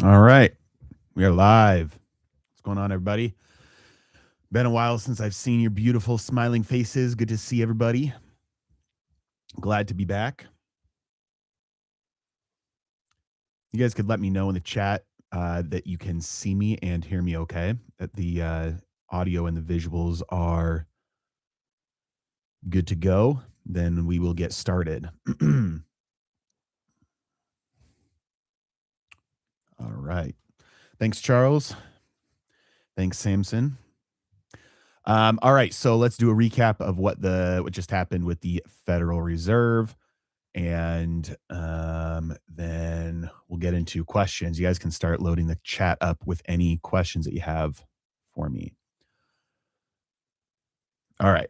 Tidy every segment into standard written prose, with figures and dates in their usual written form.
All right. We are live. What's going on, everybody? Been a while since I've seen your beautiful smiling faces. Good to see everybody. Glad to be back. You guys could let me know in the chat that you can see me and hear me okay, that the audio and the visuals are good to go. Then we will get started. All right. Thanks, Charles. Thanks, Samson. All right, so let's do a recap of what just happened with the Federal Reserve, and then we'll get into questions. You guys can start loading the chat up with any questions that you have for me. All right.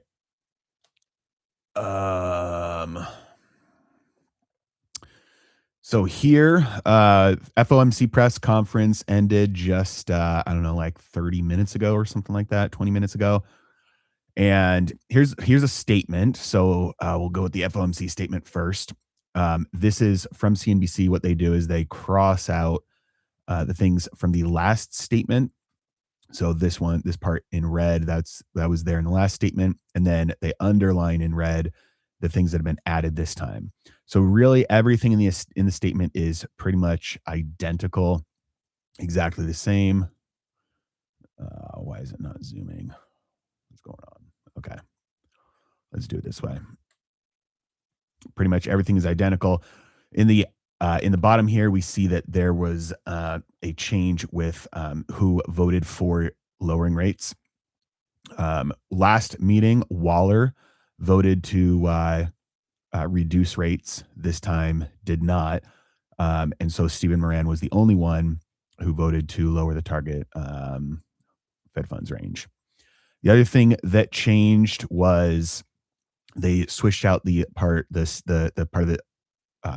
So here, FOMC press conference ended just I don't know, like 30 minutes ago or something like that, 20 minutes ago. And here's a statement. So we'll go with the FOMC statement first. This is from CNBC. What they do is they cross out the things from the last statement. So this part in red, that was there in the last statement, and then they underline in red the things that have been added this time. So really, everything in the statement is pretty much identical, exactly the same. Why is it not zooming? What's going on? Okay. Let's do it this way. Pretty much everything is identical. In the bottom here, we see that there was a change with who voted for lowering rates. Last meeting, Waller voted to reduce rates. This time did not. And so Stephen Moran was the only one who voted to lower the target Fed funds range. The other thing that changed was they switched out the part of the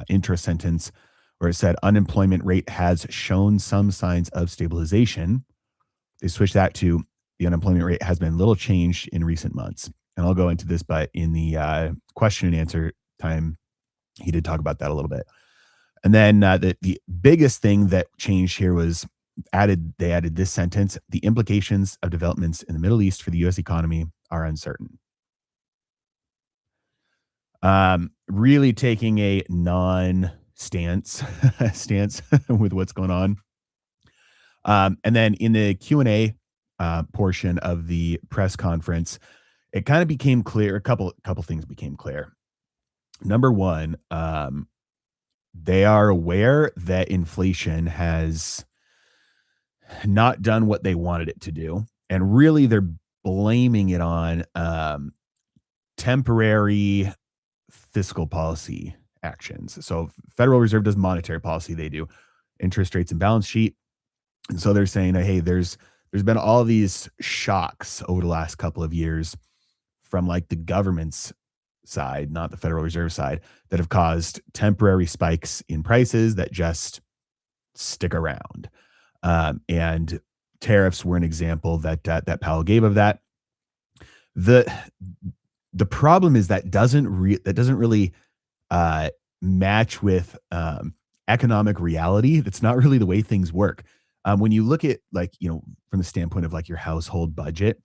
intro sentence where it said unemployment rate has shown some signs of stabilization. They switched that to the unemployment rate has been little changed in recent months. And I'll go into this, but in the question and answer time, he did talk about that a little bit. And then the biggest thing that changed here was they added this sentence: the implications of developments in the Middle East for the U.S. economy are uncertain. Really taking a non-stance stance with what's going on. And then in the Q&A portion of the press conference, it kind of became clear. A couple things became clear. Number one, they are aware that inflation has not done what they wanted it to do, and really they're blaming it on temporary fiscal policy actions. So Federal Reserve does monetary policy, they do interest rates and balance sheet. And so they're saying, hey, there's been all these shocks over the last couple of years from like the government's side, not the Federal Reserve side, that have caused temporary spikes in prices that just stick around. And tariffs were an example that Powell gave of that. The problem is that doesn't really match with economic reality. That's not really the way things work. When you look at, like, from the standpoint of like your household budget,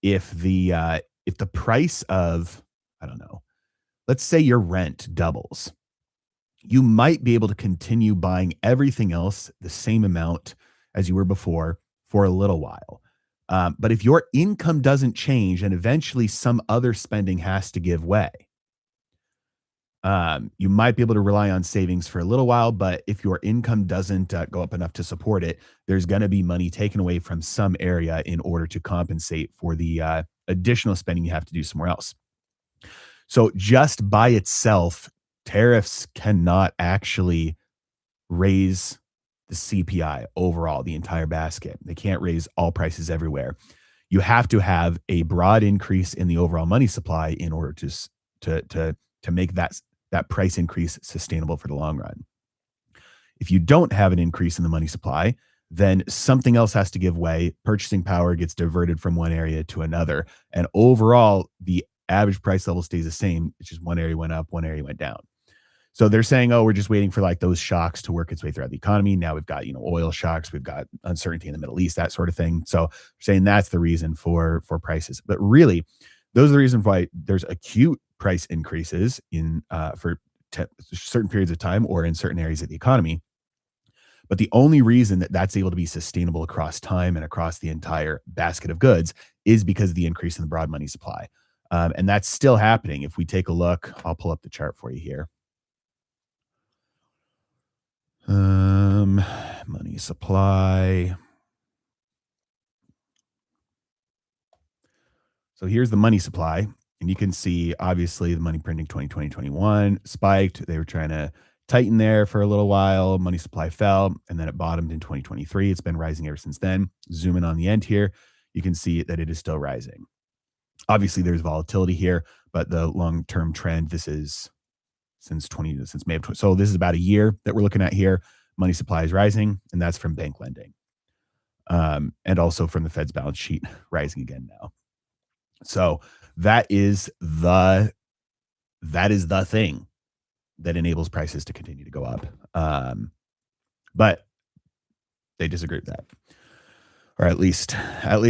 if the price of, I don't know, let's say your rent doubles, you might be able to continue buying everything else the same amount as you were before for a little while. But if your income doesn't change and eventually some other spending has to give way, you might be able to rely on savings for a little while. But if your income doesn't go up enough to support it, there's going to be money taken away from some area in order to compensate for the additional spending you have to do somewhere else. So just by itself, tariffs cannot actually raise the CPI overall, the entire basket. They can't raise all prices everywhere. You have to have a broad increase in the overall money supply in order to make that price increase sustainable for the long run. If you don't have an increase in the money supply, then something else has to give way. Purchasing power gets diverted from one area to another. And overall, the average price level stays the same. It's just one area went up, one area went down. So they're saying, "Oh, we're just waiting for like those shocks to work its way throughout the economy." Now we've got, oil shocks, we've got uncertainty in the Middle East, that sort of thing. So saying that's the reason for prices. But really, those are the reasons why there's acute price increases in for certain periods of time or in certain areas of the economy. But the only reason that that's able to be sustainable across time and across the entire basket of goods is because of the increase in the broad money supply. And that's still happening. If we take a look, I'll pull up the chart for you here. Um, Money supply. So here's the money supply. And you can see, obviously, the money printing 2020, 21 spiked. They were trying to tighten there for a little while. Money supply fell, and then it bottomed in 2023. It's been rising ever since then. Zoom in on the end here. You can see that it is still rising. Obviously, there's volatility here, but the long-term trend, this is since May of 20. So this is about a year that we're looking at here. Money supply is rising, and that's from bank lending, and also from the Fed's balance sheet rising again now. So that is the that is the thing that enables prices to continue to go up. But they disagree with that, or at least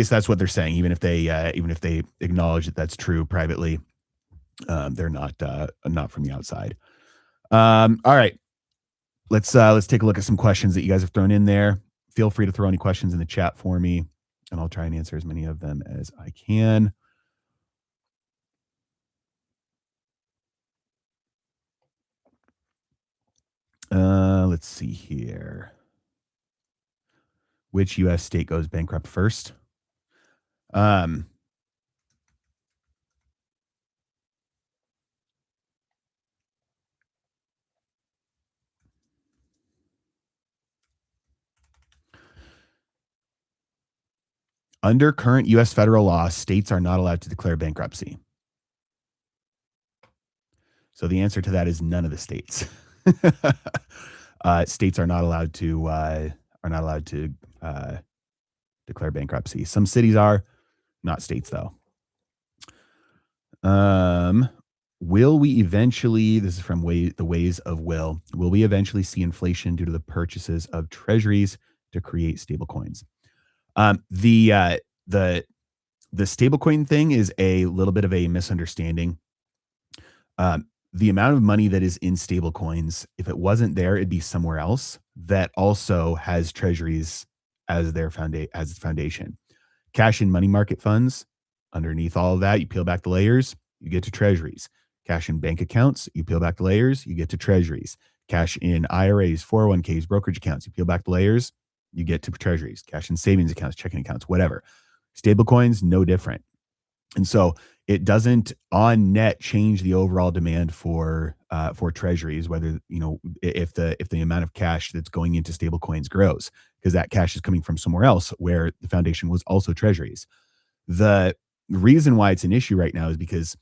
that's what they're saying. Even if they acknowledge that that's true privately, they're not from the outside. All right, let's take a look at some questions that you guys have thrown in there. Feel free to throw any questions in the chat for me, and I'll try and answer as many of them as I can. Let's see here. Which U.S. state goes bankrupt first? Um, Under current U.S. federal law, states are not allowed to declare bankruptcy. So the answer to that is none of the states. States are not allowed to declare bankruptcy. Some cities are, not states though. Will we eventually? This is from the Ways of Will. Will we eventually see inflation due to the purchases of treasuries to create stablecoins? The stablecoin thing is a little bit of a misunderstanding. The amount of money that is in stablecoins, if it wasn't there, it'd be somewhere else that also has treasuries as as its foundation. Cash in money market funds, underneath all of that, you peel back the layers, you get to treasuries. Cash in bank accounts, you peel back the layers, you get to treasuries. Cash in IRAs, 401ks, brokerage accounts, you peel back the layers, you get to treasuries. Cash in savings accounts, checking accounts, whatever. Stablecoins, no different. And so it doesn't on net change the overall demand for treasuries, whether if the amount of cash that's going into stablecoins grows, because that cash is coming from somewhere else where the foundation was also treasuries. The reason why it's an issue right now is because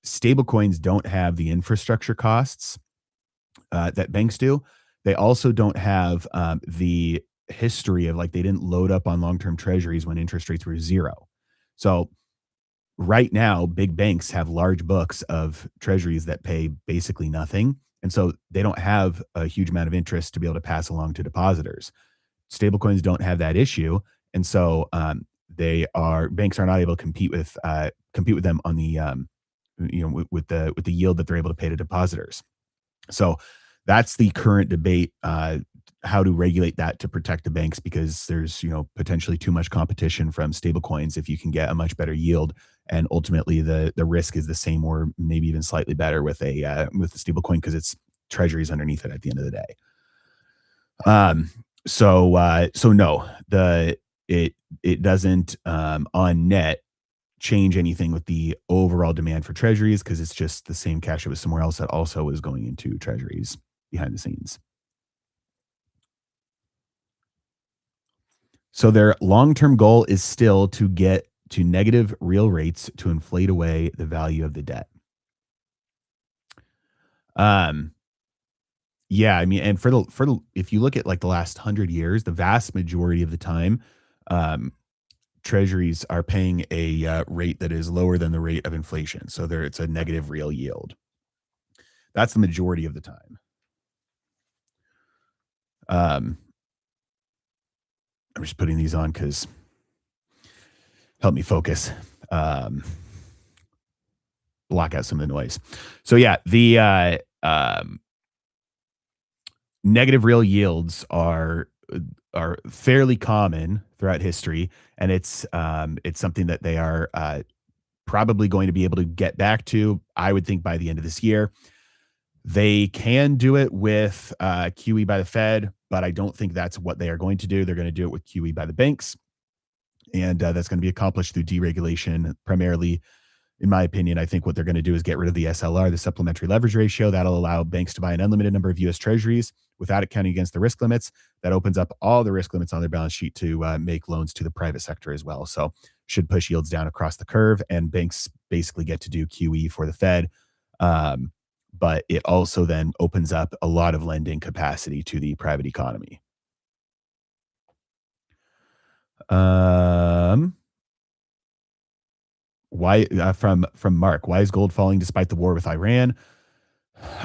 stablecoins don't have the infrastructure costs that banks do. They also don't have the history of, like, they didn't load up on long-term treasuries when interest rates were zero. So right now, big banks have large books of treasuries that pay basically nothing. And so they don't have a huge amount of interest to be able to pass along to depositors. Stablecoins don't have that issue. And so banks are not able to compete with them on the with the yield that they're able to pay to depositors. So that's the current debate, how to regulate that to protect the banks, because there's potentially too much competition from stablecoins if you can get a much better yield, and ultimately the risk is the same or maybe even slightly better with the stablecoin, because it's treasuries underneath it at the end of the day. So no, it doesn't on net change anything with the overall demand for treasuries, because it's just the same cash that was somewhere else that also is going into treasuries behind the scenes. So their long-term goal is still to get to negative real rates to inflate away the value of the debt. Um, yeah, I mean, and if you look at like the last 100 years, the vast majority of the time, um, treasuries are paying a rate that is lower than the rate of inflation. So it's a negative real yield. That's the majority of the time. Um, I'm just putting these on because help me focus. Um, block out some of the noise. So yeah, the negative real yields are fairly common throughout history, and it's something that they are probably going to be able to get back to. I would think by the end of this year, they can do it with QE by the Fed, but I don't think that's what they are going to do. They're going to do it with QE by the banks, and that's going to be accomplished through deregulation primarily. In my opinion, I think what they're going to do is get rid of the SLR, the supplementary leverage ratio. That'll allow banks to buy an unlimited number of US treasuries without it counting against the risk limits. That opens up all the risk limits on their balance sheet to make loans to the private sector as well. So should push yields down across the curve, and banks basically get to do QE for the Fed. Um, but it also then opens up a lot of lending capacity to the private economy. Um, why from Mark? Why is gold falling despite the war with Iran?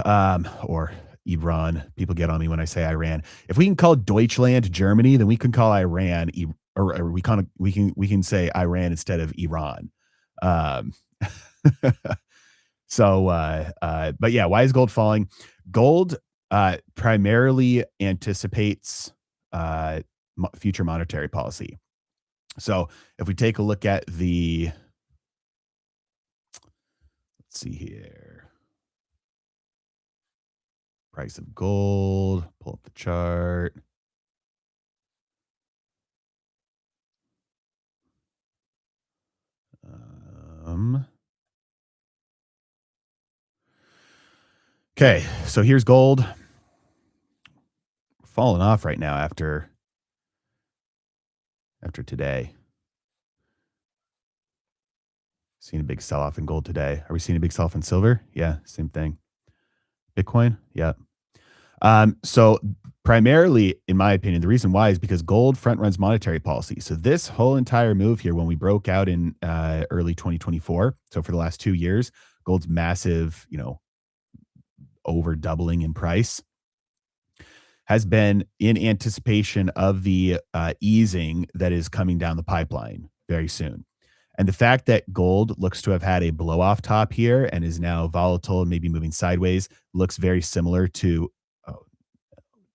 Or Iran. People get on me when I say Iran. If we can call Deutschland Germany, then we can call Iran, or we can say Iran instead of Iran. Um, but yeah, why is gold falling? Gold primarily anticipates future monetary policy. So if we take a look at let's see here. Price of gold, pull up the chart. Um, okay, so here's gold falling off right now after today. Seeing a big sell off in gold today. Are we seeing a big sell off in silver? Yeah, same thing. Bitcoin? Yeah. So primarily, in my opinion, the reason why is because gold front runs monetary policy. So this whole entire move here, when we broke out in early 2024, so for the last 2 years, gold's massive, over doubling in price has been in anticipation of the easing that is coming down the pipeline very soon. And the fact that gold looks to have had a blow off top here and is now volatile and maybe moving sideways looks very similar to, oh,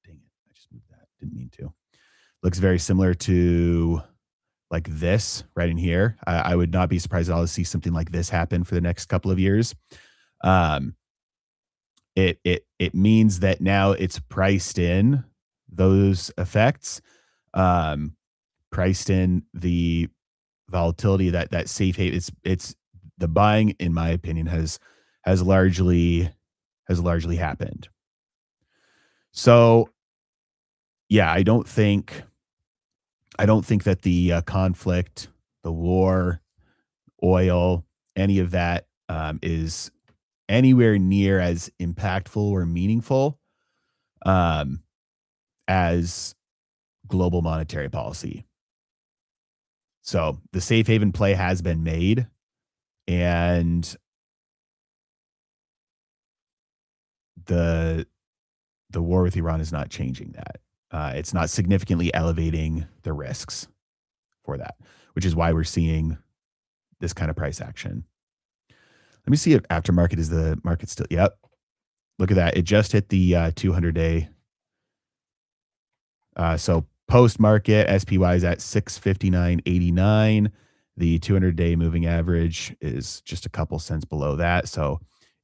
dang it. I just moved that. Didn't mean to. Looks very similar to like this right in here. I would not be surprised at all to see something like this happen for the next couple of years. Um, it means that now it's priced in those effects, um, priced in the volatility that safe haven. It's the buying, in my opinion, has largely happened. So yeah, I don't think that the conflict, the war, oil, any of that is anywhere near as impactful or meaningful um, as global monetary policy. So the safe haven play has been made, and the the war with Iran is not changing that. It's not significantly elevating the risks for that, which is why we're seeing this kind of price action. Let me see if aftermarket is the market still. Yep. Look at that. It just hit the 200-day. So post market SPY is at 659.89. The 200-day moving average is just a couple cents below that. So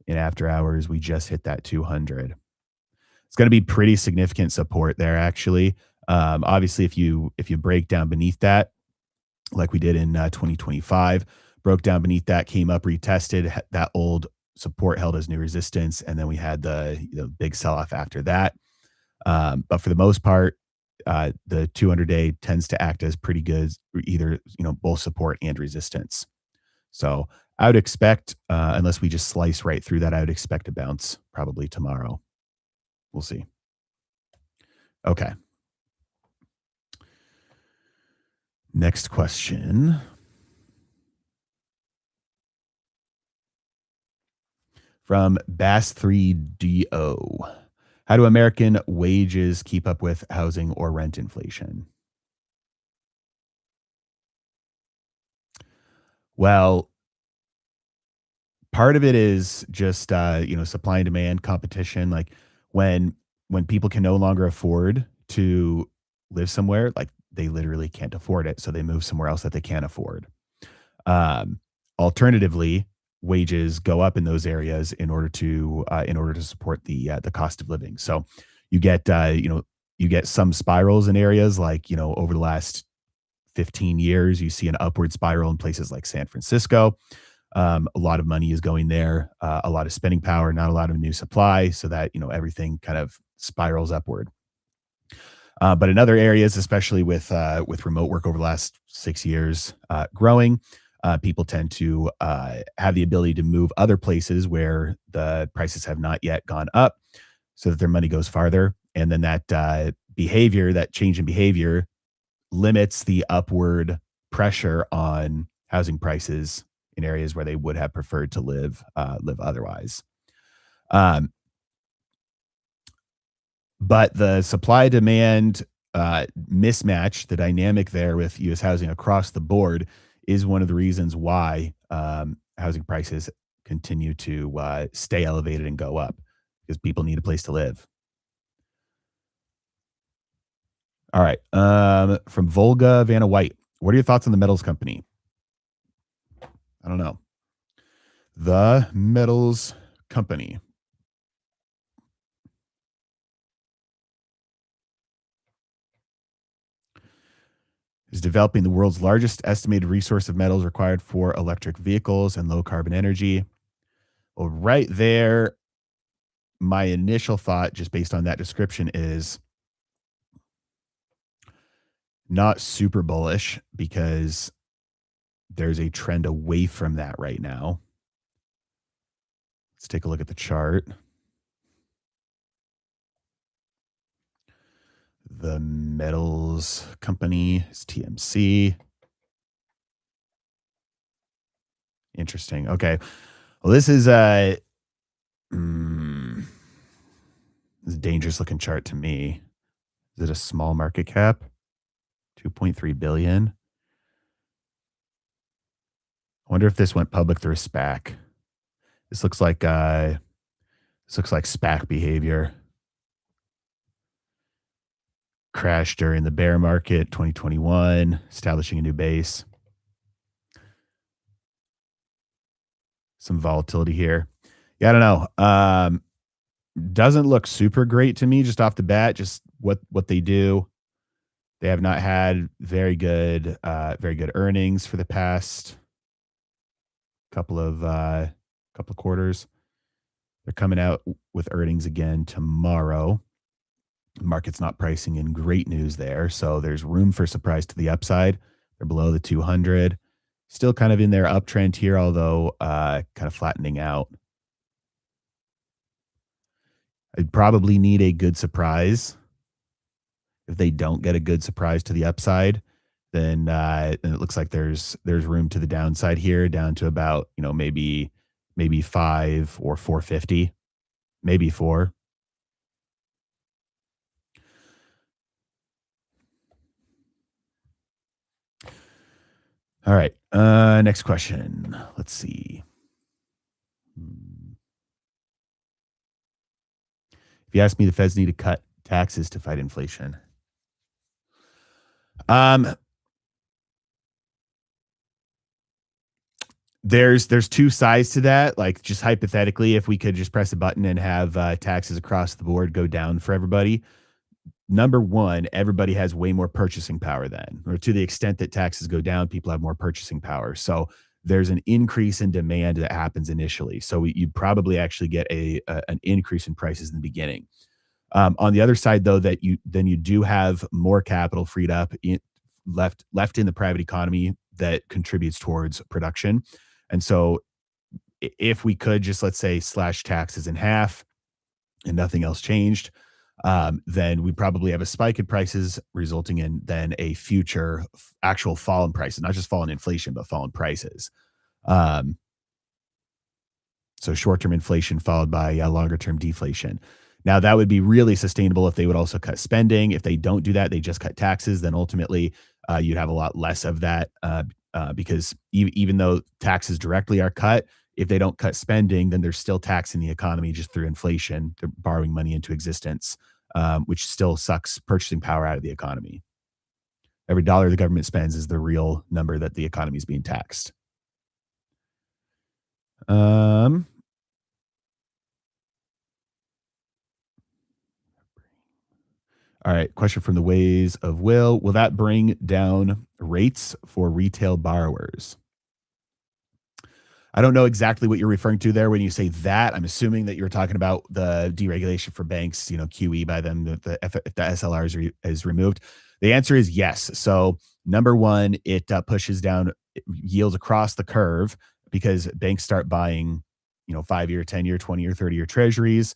in after hours, we just hit that 200. It's going to be pretty significant support there, actually. Obviously, if you break down beneath that, like we did in 2025, broke down beneath that, came up, retested that old support, held as new resistance, and then we had the big sell off after that. But for the most part, the 200-day tends to act as pretty good, either both support and resistance. So I would expect, unless we just slice right through that, I would expect a bounce probably tomorrow. We'll see. Okay. Next question. From Bass3DO. How do American wages keep up with housing or rent inflation? Well, part of it is just supply and demand competition. Like when when people can no longer afford to live somewhere, like they literally can't afford it, so they move somewhere else that they can't afford. Um, Alternatively, wages go up in those areas in order to support the cost of living. So you get you get some spirals in areas like over the last 15 years, you see an upward spiral in places like San Francisco. A lot of money is going there, a lot of spending power, not a lot of new supply, so that everything kind of spirals upward. But in other areas, especially with remote work over the last 6 years growing, people tend to have the ability to move other places where the prices have not yet gone up, so that their money goes farther, and then that behavior, that change in behavior, limits the upward pressure on housing prices in areas where they would have preferred to live otherwise. Um, but the supply demand mismatch, the dynamic there with U.S. housing across the board, is one of the reasons why housing prices continue to stay elevated and go up because people need a place to live. All right. From Volga Vanna White, what are your thoughts on the metals company? I don't know. The metals company is developing the world's largest estimated resource of metals required for electric vehicles and low carbon energy. Well, right there, my initial thought, just based on that description, is not super bullish because there's a trend away from that right now. Let's take a look at the chart. The metals company is TMC. Interesting. Okay. Well, mm, this is a dangerous looking chart to me. Is it a small market cap? 2.3 billion. I wonder if this went public through a SPAC. This looks like SPAC behavior. Crashed during the bear market 2021, establishing a new base. Some volatility here. Yeah, I don't know. Doesn't look super great to me just off the bat. Just what they do. They have not had very good earnings for the past couple of couple of quarters. They're coming out with earnings again tomorrow. The market's not pricing in great news there, so there's room for surprise to the upside. They're below the 200, still kind of in their uptrend here, although kind of flattening out. I'd probably need a good surprise. If they don't get a good surprise to the upside, then it looks like there's room to the downside here, down to about maybe 5 or 450, maybe four. All right. Next question. Let's see. Hmm. If you ask me, the Feds need to cut taxes to fight inflation. Um, there's two sides to that. Like just hypothetically, if we could just press a button and have taxes across the board go down for everybody, number one, everybody has way more purchasing power then, or to the extent that taxes go down, people have more purchasing power. So there's an increase in demand that happens initially. So you'd probably actually get an increase in prices in the beginning. On the other side, though, that you do have more capital freed up left in the private economy that contributes towards production, and so if we could just let's say slash taxes in half and nothing else changed, then we probably have a spike in prices, resulting in then a future actual fall in prices, not just fall in inflation, but fall in prices. Um, So short-term inflation followed by longer-term deflation. Now that would be really sustainable if they would also cut spending. If they don't do that, they just cut taxes. Then ultimately, you'd have a lot less of that because even though taxes directly are cut, if they don't cut spending, then they're still taxing the economy just through inflation. They're borrowing money into existence, which still sucks purchasing power out of the economy. Every dollar the government spends is the real number that the economy is being taxed. Um, all right. Question from the Ways of Will. Will that bring down rates for retail borrowers? I don't know exactly what you're referring to there when you say that. I'm assuming that you're talking about the deregulation for banks, QE by them, if the SLR is removed. The answer is yes. So, number one, it pushes down yields across the curve because banks start buying, 5-year, 10-year, 20-year, 30-year treasuries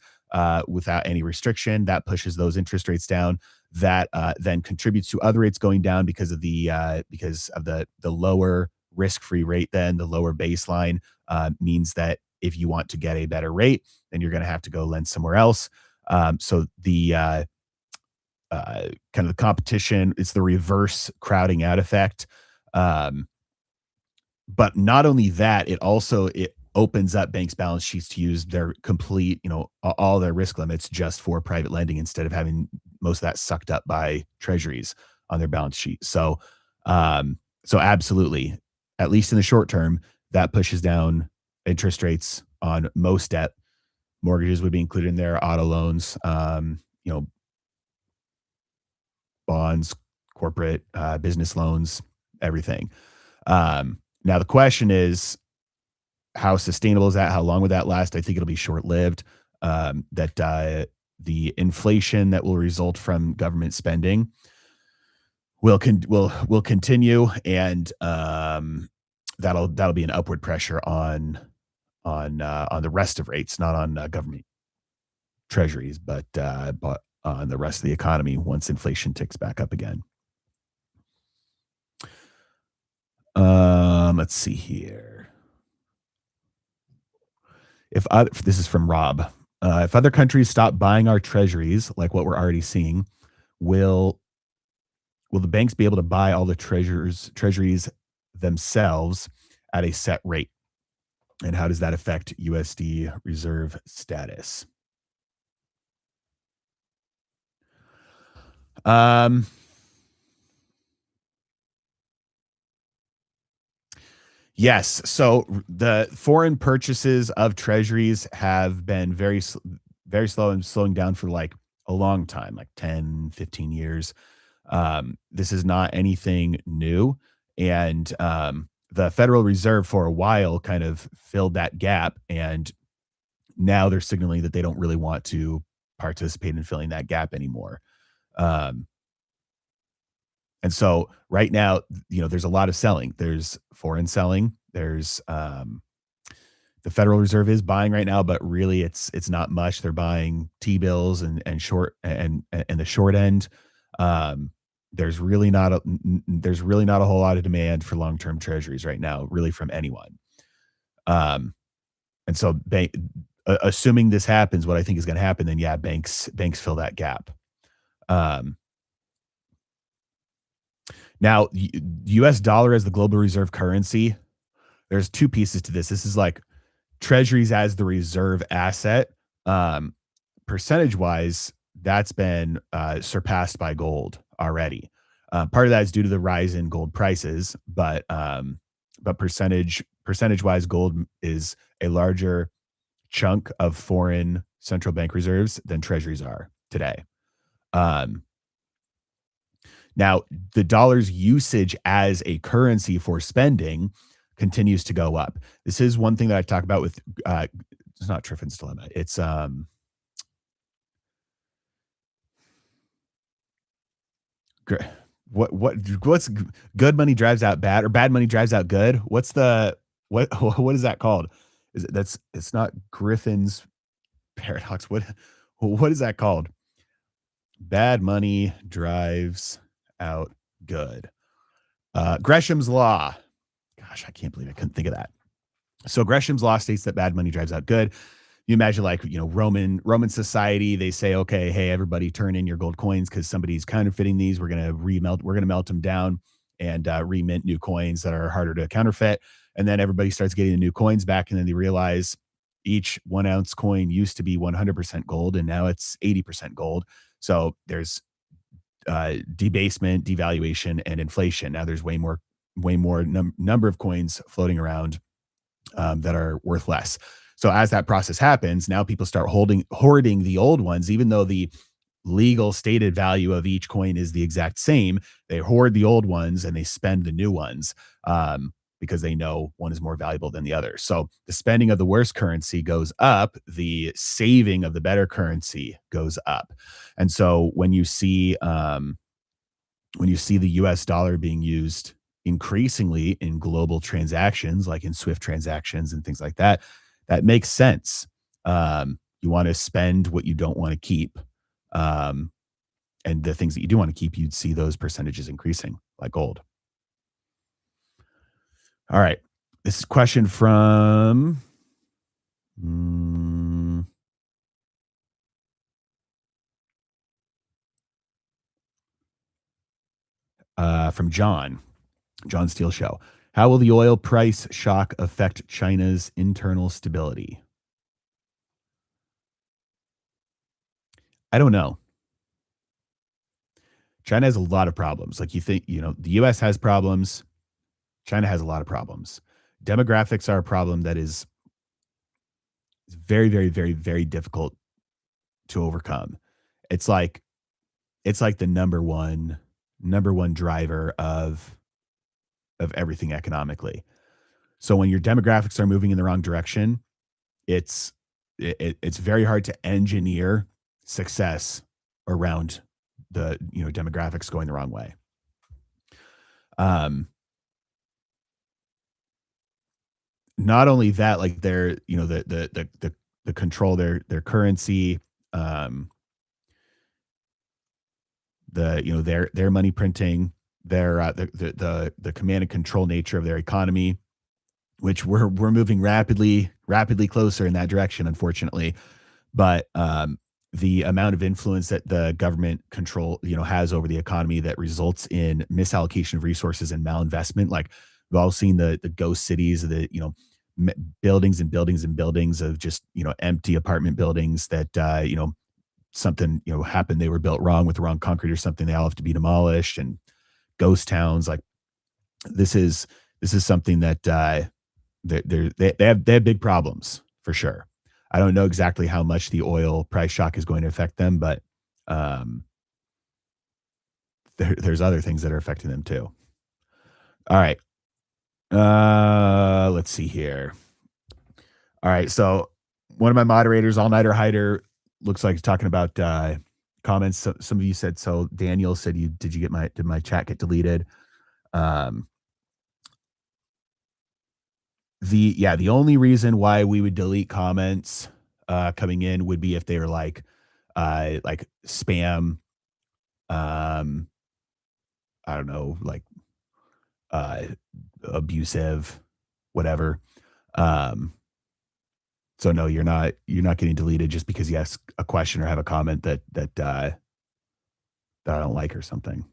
without any restriction. That pushes those interest rates down. That then contributes to other rates going down because of the lower risk-free rate. Then the lower baseline means that if you want to get a better rate, then you're going to have to go lend somewhere else. So kind of the competition, it's the reverse crowding out effect. Um, but not only that, it opens up banks' balance sheets to use their complete, all their risk limits just for private lending instead of having most of that sucked up by treasuries on their balance sheet. So absolutely, at least in the short term, that pushes down interest rates on most debt. Mortgages would be included in there, auto loans, bonds, corporate, business loans, everything. Now the question is, how sustainable is that? How long would that last? I think it'll be short-lived. That the inflation that will result from government spending will continue, and that'll be an upward pressure on the rest of rates, not on government treasuries, but on the rest of the economy once inflation ticks back up again. Let's see here. If this is from Rob. If other countries stop buying our treasuries, like what we're already seeing, will will the banks be able to buy all the treasuries themselves at a set rate? And how does that affect USD reserve status? Um, yes. So the foreign purchases of treasuries have been very slow and slowing down for like a long time, like 10, 15 years. This is not anything new. And the Federal Reserve for a while kind of filled that gap. And now they're signaling that they don't really want to participate in filling that gap anymore. Um, and so right now, there's a lot of selling. There's foreign selling. There's the Federal Reserve is buying right now, but really it's not much. They're buying T-bills and the short end. Um, there's really not a whole lot of demand for long-term treasuries right now, really from anyone. Um, and so assuming this happens, what I think is going to happen, then yeah, banks fill that gap. Um, Now, US dollar as the global reserve currency, there's two pieces to this. This is like treasuries as the reserve asset. Um, Percentage wise, that's been surpassed by gold already. Part of that is due to the rise in gold prices, but percentage wise, gold is a larger chunk of foreign central bank reserves than treasuries are today. Um, Now, the dollar's usage as a currency for spending continues to go up. This is one thing that I talk about with it's not Triffin's dilemma. It's gr- what's good money drives out bad or bad money drives out good. What's the what what is that called? That's it's not Griffin's paradox. What is that called? Bad money drives out good. Gresham's law. Gosh, I can't believe I couldn't think of that. So Gresham's law states that bad money drives out good. You imagine like, Roman society, they say, okay, hey, everybody turn in your gold coins because somebody's counterfeiting these. We're gonna melt them down and remint new coins that are harder to counterfeit. And then everybody starts getting the new coins back, and then they realize each 1 ounce coin used to be 100% gold, and now it's 80% gold. So there's debasement, devaluation, and inflation. Now there's way more number of coins floating around that are worth less. So as that process happens, now people start hoarding the old ones, even though the legal stated value of each coin is the exact same. They hoard the old ones and they spend the new ones because they know one is more valuable than the other. So the spending of the worst currency goes up, the saving of the better currency goes up. And so when you see the US dollar being used increasingly in global transactions, like in Swift transactions and things like that, that makes sense. You want to spend what you don't want to keep. Um, and the things that you do want to keep, you'd see those percentages increasing, like gold. All right. This is a question from mm, from John Steele Show. How will the oil price shock affect China's internal stability? I don't know. China has a lot of problems. Like the US has problems. China has a lot of problems. Demographics are a problem that is very, very, very, very difficult to overcome. It's like it's like the number one driver of everything economically. So when your demographics are moving in the wrong direction, it's it's very hard to engineer success around the demographics going the wrong way. Um, Not only that, like they're the control their currency, um, their money printing, the command and control nature of their economy, which we're moving rapidly closer in that direction, unfortunately. But the amount of influence that the government control has over the economy that results in misallocation of resources and malinvestment. Like we've all seen the ghost cities, buildings and buildings and buildings of just empty apartment buildings that something happened, they were built wrong with the wrong concrete or something, they all have to be demolished, and ghost towns. Like this is something that they have big problems for sure. I don't know exactly how much the oil price shock is going to affect them, but um, there's other things that are affecting them too. All right. Let's see here. All right. So one of my moderators, All Nighter Hider, looks like he's talking about comments. So, some of you said so. Daniel said, did my chat get deleted? Um, the only reason why we would delete comments coming in would be if they were like spam, um, I don't know, like uh abusive, whatever. Um, so no, you're not getting deleted just because you ask a question or have a comment that I don't like or something.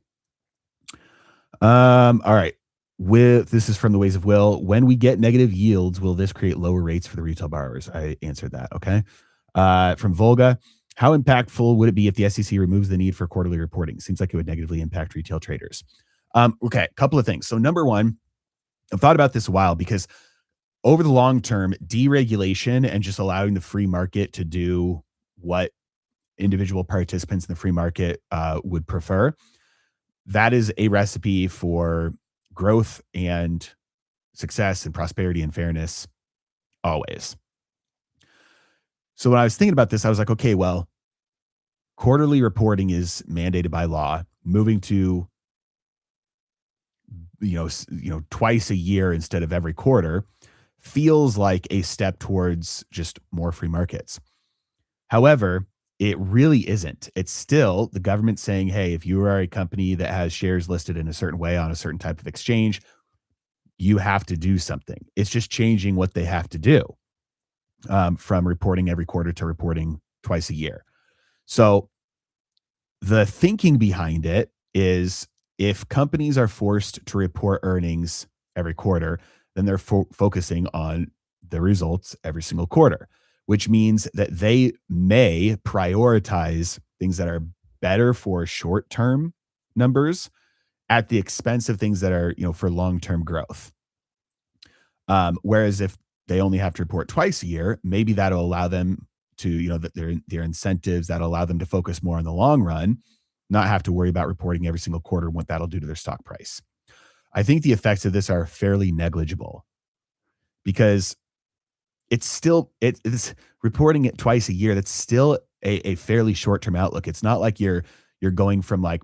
All right. With This is from the Ways of Will. When we get negative yields, will this create lower rates for the retail borrowers? I answered that. Okay. From Volga, how impactful would it be if the SEC removes the need for quarterly reporting? Seems like it would negatively impact retail traders. Okay, a couple of things. So number one, I've thought about this a while because over the long term, deregulation and just allowing the free market to do what individual participants in the free market would prefer, that is a recipe for growth and success and prosperity and fairness always. So when I was thinking about this, I was like, okay, well, quarterly reporting is mandated by law. Moving to twice a year instead of every quarter feels like a step towards just more free markets. However, it really isn't. It's still the government saying, hey, if you are a company that has shares listed in a certain way on a certain type of exchange, you have to do something. It's just changing what they have to do, from reporting every quarter to reporting twice a year. So the thinking behind it is if companies are forced to report earnings every quarter, then they're focusing on the results every single quarter, which means that they may prioritize things that are better for short-term numbers at the expense of things that are, for long-term growth. Whereas if they only have to report twice a year, maybe that'll allow them to, that their incentives that'll allow them to focus more on the long run, not have to worry about reporting every single quarter and what that'll do to their stock price. I think the effects of this are fairly negligible because it's reporting it twice a year. That's still a fairly short term outlook. It's not like you're going from like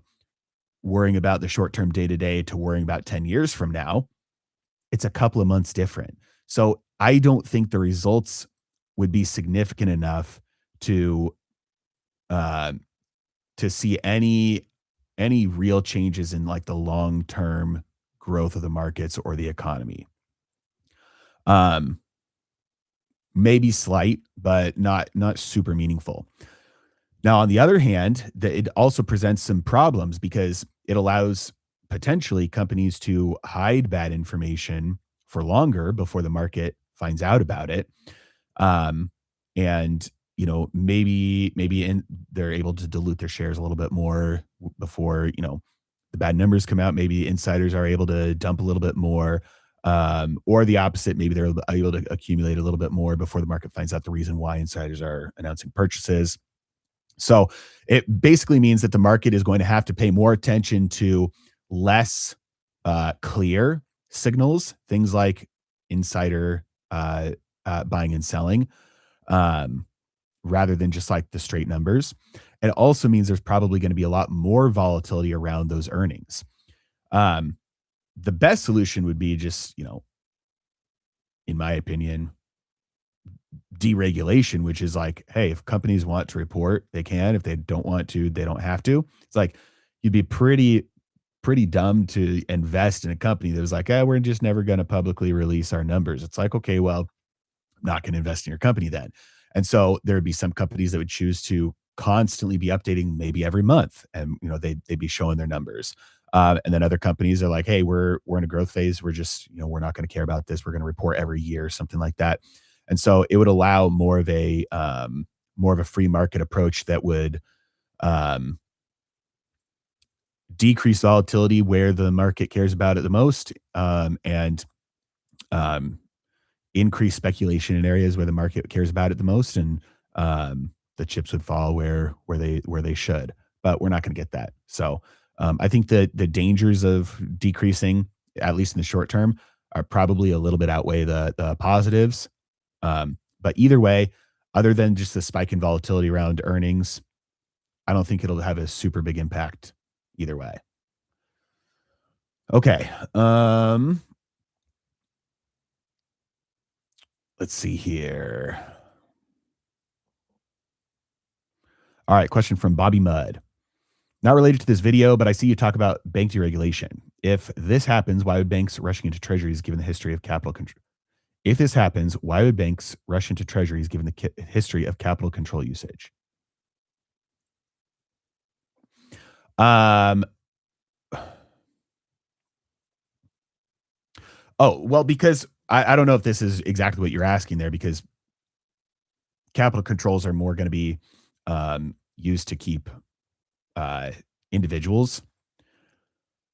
worrying about the short term day to day to worrying about 10 years from now. It's a couple of months different. So I don't think the results would be significant enough to uh, to see any real changes in like the long term growth of the markets or the economy. Um, Maybe slight, but not super meaningful. Now, on the other hand, it also presents some problems because it allows potentially companies to hide bad information for longer before the market finds out about it. Um, and maybe they're able to dilute their shares a little bit more before the bad numbers come out. Maybe insiders are able to dump a little bit more, or the opposite. Maybe they're able to accumulate a little bit more before the market finds out the reason why insiders are announcing purchases. So it basically means that the market is going to have to pay more attention to less clear signals, things like insider buying and selling, um, rather than just like the straight numbers. It also means there's probably going to be a lot more volatility around those earnings. Um, the best solution would be just, in my opinion, deregulation, which is like, hey, if companies want to report, they can. If they don't want to, they don't have to. It's like you'd be pretty dumb to invest in a company that was like, we're just never going to publicly release our numbers. It's like, okay, well, I'm not going to invest in your company then. And so there would be some companies that would choose to constantly be updating maybe every month, and they'd be showing their numbers. And then other companies are like, hey, we're in a growth phase. We're just we're not going to care about this. We're going to report every year, something like that. And so it would allow more of a free market approach that would um, decrease volatility where the market cares about it the most, and um, increase speculation in areas where the market cares about it the most, and the chips would fall where they should. But we're not going to get that. So I think the dangers of decreasing, at least in the short term, are probably a little bit outweigh the positives. But either way, other than just the spike in volatility around earnings, I don't think it'll have a super big impact either way. Okay. Let's see here. All right, question from Bobby Mudd. Not related to this video, but I see you talk about bank deregulation. If this happens, why would banks rushing into treasuries given the history of capital control? If this happens, why would banks rush into treasuries given the history of capital control usage? Um, oh, well, because I don't know if this is exactly what you're asking there, because capital controls are more going to be used to keep uh, individuals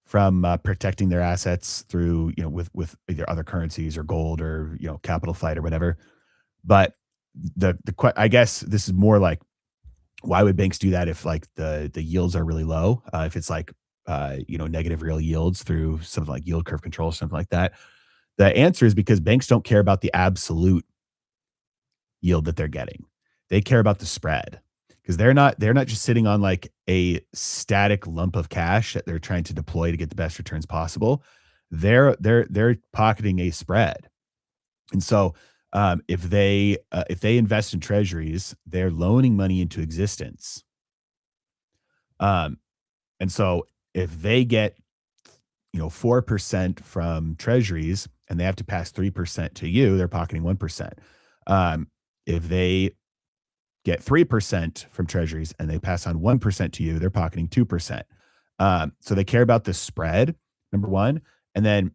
from protecting their assets through, with either other currencies or gold or, capital flight or whatever. But I guess this is more like, why would banks do that if like the yields are really low? If it's like, negative real yields through something like yield curve control, something like that. The answer is because banks don't care about the absolute yield that they're getting. They care about the spread, because they're not just sitting on like a static lump of cash that they're trying to deploy to get the best returns possible. They're pocketing a spread. And so if they invest in treasuries, they're loaning money into existence. Um, and so if they get 4% from treasuries and they have to pass 3% to you, they're pocketing 1%. Um, if they get 3% from treasuries and they pass on 1% to you, they're pocketing 2%. So they care about the spread, number one. And then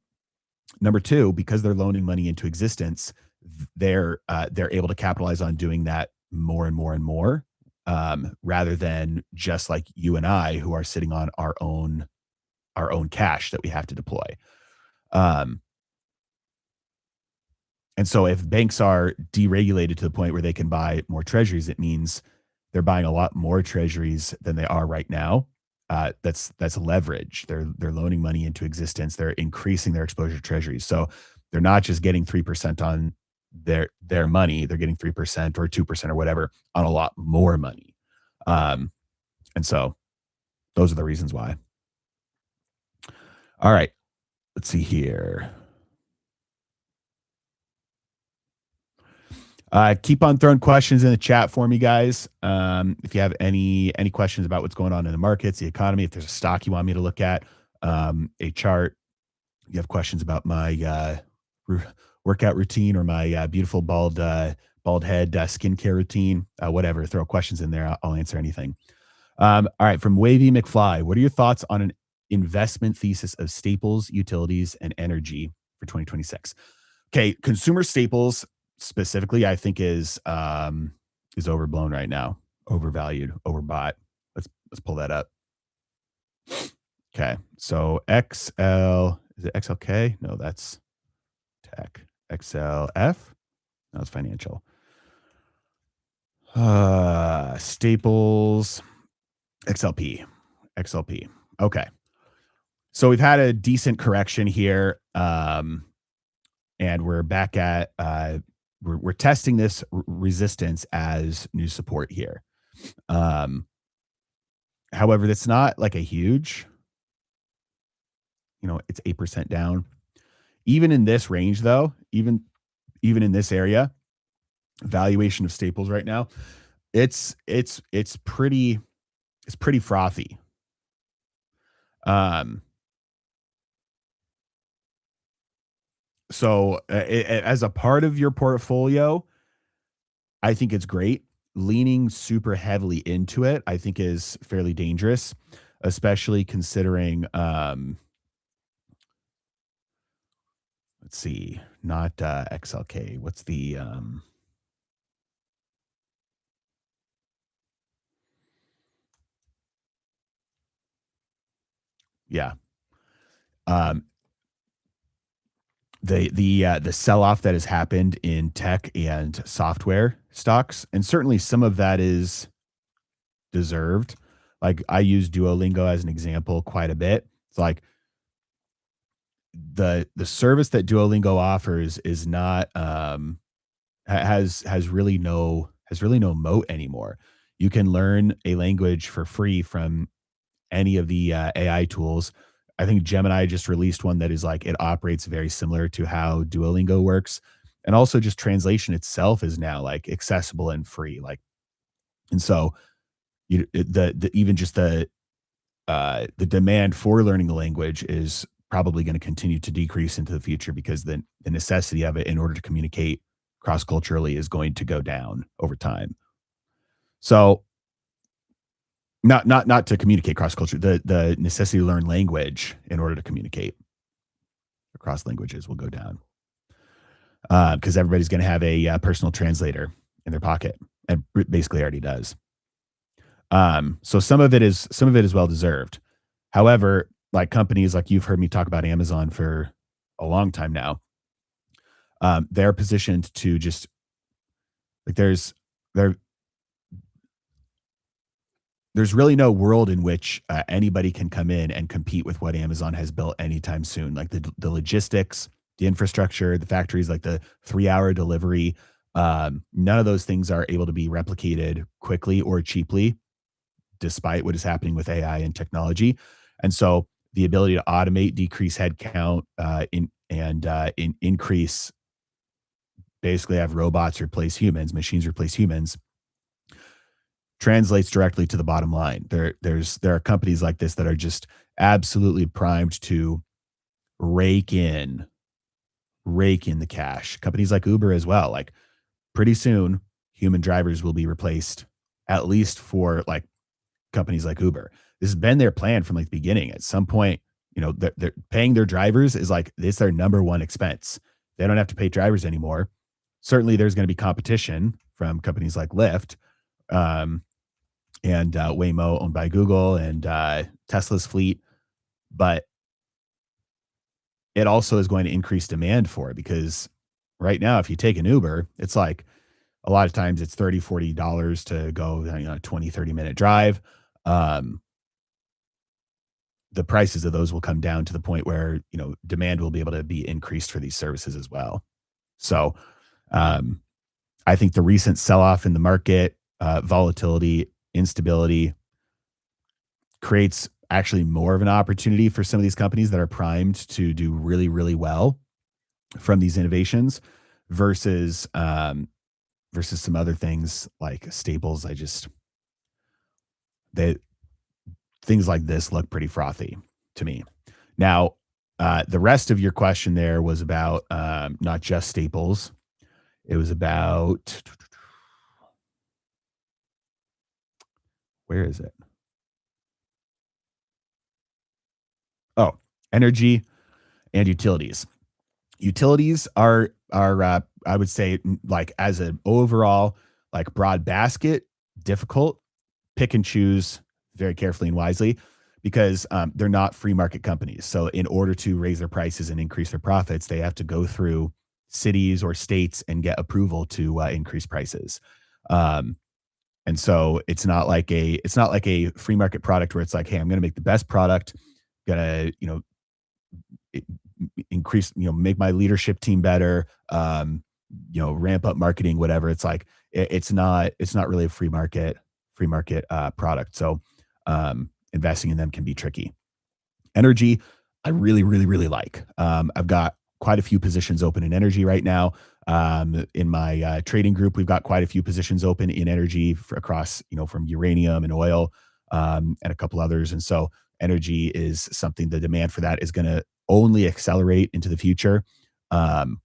number two, because they're loaning money into existence, they're able to capitalize on doing that more and more and more, rather than just like you and I who are sitting on our own cash that we have to deploy. Um, and so if banks are deregulated to the point where they can buy more treasuries, it means they're buying a lot more treasuries than they are right now. That's leverage. They're loaning money into existence. They're increasing their exposure to treasuries. So they're not just getting 3% on their money. They're getting 3% or 2% or whatever on a lot more money. Um, and so those are the reasons why. All right, let's see here. Keep on throwing questions in the chat for me, guys. If you have any questions about what's going on in the markets, the economy, if there's a stock you want me to look at, a chart, you have questions about my ru- workout routine or my beautiful bald head skincare routine, whatever. Throw questions in there. I'll answer anything. All right, from Wavy McFly, what are your thoughts on an investment thesis of staples, utilities, and energy for 2026? Okay, consumer staples specifically, I think is overblown right now, overvalued, overbought. Let's pull that up. Okay, so XL is it XLK? No, that's tech. XLF? No, it's financial. Staples, XLP, XLP. Okay, so we've had a decent correction here, and we're back at we're testing this resistance as new support here. Um, However, that's not like a huge, it's 8% down. Even in this range, though, even in this area, valuation of staples right now, it's pretty frothy. Um, so as a part of your portfolio, I think it's great. Leaning super heavily into it, I think is fairly dangerous, especially considering let's see, not XLK. What's the yeah. Um the sell-off that has happened in tech and software stocks, and certainly some of that is deserved. Like I use Duolingo as an example quite a bit. It's like the service that Duolingo offers is not has really no moat anymore. You can learn a language for free from any of the AI tools. I think Gemini just released one that is like it operates very similar to how Duolingo works. And also just translation itself is now like accessible and free. Like, and so the even just the demand for learning the language is probably going to continue to decrease into the future because the necessity of it in order to communicate cross culturally is going to go down over time. So not to communicate cross culture, the necessity to learn language in order to communicate across languages will go down because everybody's going to have a personal translator in their pocket, and basically already does. So some of it is well deserved. However, like companies like you've heard me talk about Amazon for a long time now, they're positioned to just like there there's really no world in which anybody can come in and compete with what Amazon has built anytime soon. Like the logistics, the infrastructure, the factories, like the 3-hour delivery. None of those things are able to be replicated quickly or cheaply, despite what is happening with AI and technology. And so the ability to automate, decrease headcount, increase, basically have robots replace humans, machines replace humans, translates directly to the bottom line. There are companies like this that are just absolutely primed to rake in, rake in the cash. Companies like Uber as well. Like pretty soon, human drivers will be replaced, at least for like companies like Uber. This has been their plan from like the beginning. At some point, they're paying their drivers is like it's their number one expense. They don't have to pay drivers anymore. Certainly, there's going to be competition from companies like Lyft, um, and Waymo, owned by Google, and Tesla's fleet. But it also is going to increase demand for it because right now, if you take an Uber, it's like a lot of times it's $30, $40 to go, 20, 30-minute drive. Um, the prices of those will come down to the point where, demand will be able to be increased for these services as well. So, um, I think the recent sell-off in the market, volatility, instability creates actually more of an opportunity for some of these companies that are primed to do really, really well from these innovations versus, versus some other things like staples. They things like this look pretty frothy to me. Now, the rest of your question there was about, not just staples. It was about where is it? Oh, energy and utilities. Utilities are, I would say, like, as an overall, like, broad basket, difficult. Pick and choose very carefully and wisely because, they're not free market companies. So in order to raise their prices and increase their profits, they have to go through cities or states and get approval to, increase prices. Um, and so it's not like a free market product where it's like, "Hey, I'm gonna make the best product, gonna, I increase, make my leadership team better, ramp up marketing, whatever." It's like it's not really a free market product. So investing in them can be tricky. Energy, I really, really, really like. I've got quite a few positions open in energy right now. In my trading group, we've got quite a few positions open in energy across, from uranium and oil, and a couple others. And so energy is something, the demand for that is going to only accelerate into the future. And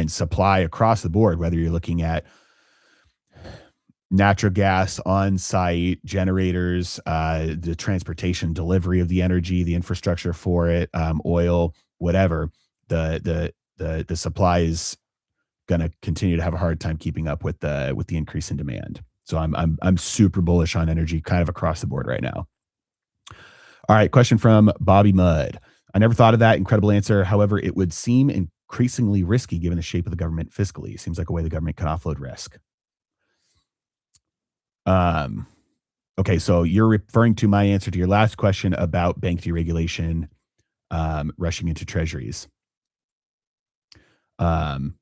supply across the board, whether you're looking at natural gas on site, generators, the transportation delivery of the energy, the infrastructure for it, oil, whatever. The supply is going to continue to have a hard time keeping up with the increase in demand. So I'm super bullish on energy, kind of across the board right now. All right, question from Bobby Mudd. I never thought of that. Incredible answer. However, it would seem increasingly risky given the shape of the government fiscally. Seems like a way the government can offload risk. Um, okay, so you're referring to my answer to your last question about bank deregulation, rushing into treasuries. Um,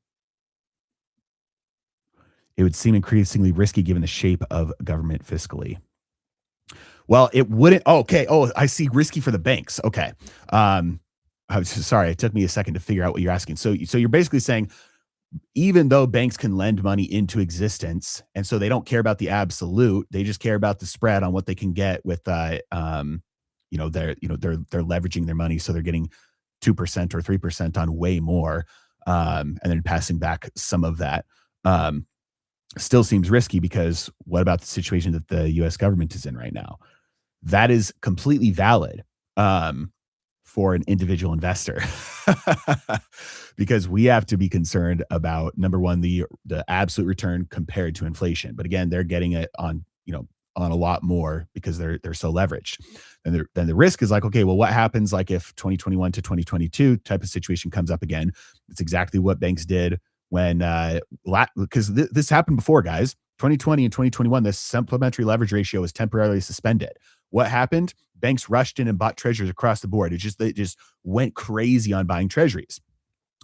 it would seem increasingly risky given the shape of government fiscally. Well, it wouldn't. Oh, okay. Oh, I see. Risky for the banks. Okay. I was sorry. It took me a second to figure out what you're asking. So you're basically saying even though banks can lend money into existence, and so they don't care about the absolute, they just care about the spread on what they can get with, they're leveraging their money, so they're getting 2% or 3% on way more, and then passing back some of that. Um, Still seems risky because what about the situation that the U.S. government is in right now? That is completely valid, um, for an individual investor because we have to be concerned about number one, the absolute return compared to inflation. But again, they're getting it on a lot more because they're so leveraged. And then the risk is like, okay, well, what happens like if 2021 to 2022 type of situation comes up again? It's exactly what banks did when because this happened before, guys. 2020 and 2021, the supplementary leverage ratio was temporarily suspended. What happened? Banks rushed in and bought treasuries across the board. They just went crazy on buying treasuries.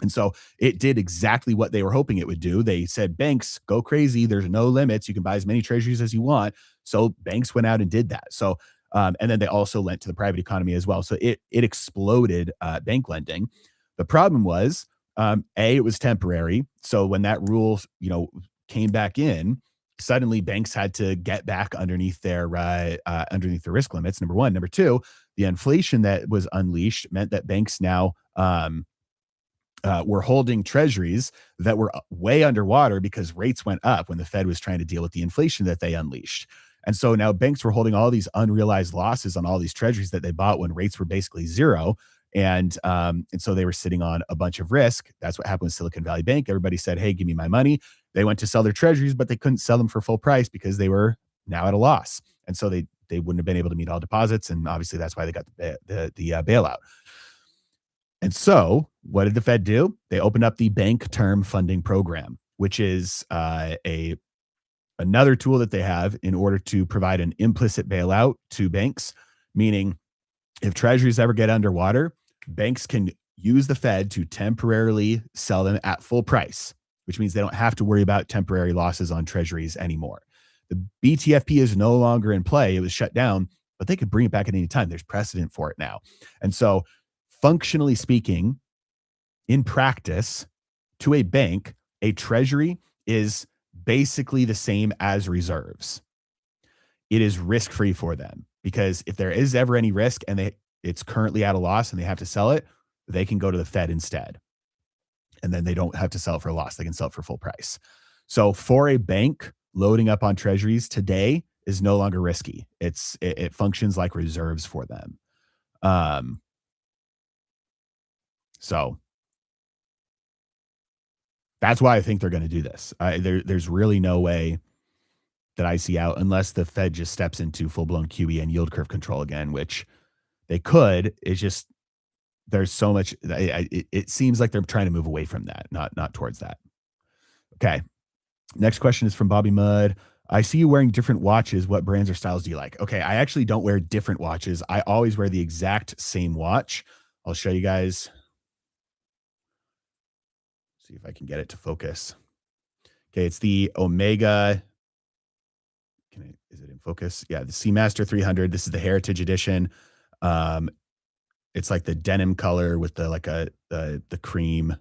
And so it did exactly what they were hoping it would do. They said, banks, go crazy. There's no limits. You can buy as many treasuries as you want. So banks went out and did that. So, and then they also lent to the private economy as well. So it exploded bank lending. The problem was, it was temporary. So when that rule, came back in, suddenly banks had to get back underneath their risk limits. Number one. Number two, The inflation that was unleashed meant that banks now were holding treasuries that were way underwater because rates went up when the Fed was trying to deal with the inflation that they unleashed. And so now banks were holding all these unrealized losses on all these treasuries that they bought when rates were basically zero. And so they were sitting on a bunch of risk. That's what happened with Silicon Valley Bank. Everybody said, "Hey, give me my money." They went to sell their treasuries, but they couldn't sell them for full price because they were now at a loss. And so they wouldn't have been able to meet all deposits. And obviously that's why they got the bailout. And so, what did the Fed do? They opened up the Bank Term Funding Program, which is a another tool that they have in order to provide an implicit bailout to banks, meaning if treasuries ever get underwater, banks can use the Fed to temporarily sell them at full price, which means they don't have to worry about temporary losses on treasuries anymore. The BTFP is no longer in play. It was shut down, but they could bring it back at any time. There's precedent for it now. And so, functionally speaking, in practice, to a bank, a treasury is basically the same as reserves. It is risk-free for them because if there is ever any risk and it's currently at a loss and they have to sell it, they can go to the Fed instead. And then they don't have to sell it for a loss. They can sell it for full price. So for a bank, loading up on treasuries today is no longer risky. It functions like reserves for them. Um, so that's why I think they're going to do this. There's really no way that I see out unless the Fed just steps into full blown QE and yield curve control again, which they could. It's just there's so much. It seems like they're trying to move away from that, not towards that. Okay. Next question is from Bobby Mudd. I see you wearing different watches. What brands or styles do you like? Okay, I actually don't wear different watches. I always wear the exact same watch. I'll show you guys. See if I can get it to focus. Okay, it's the Omega. Is it in focus? Yeah, the Seamaster 300. This is the Heritage Edition. Um, it's like the denim color with the cream.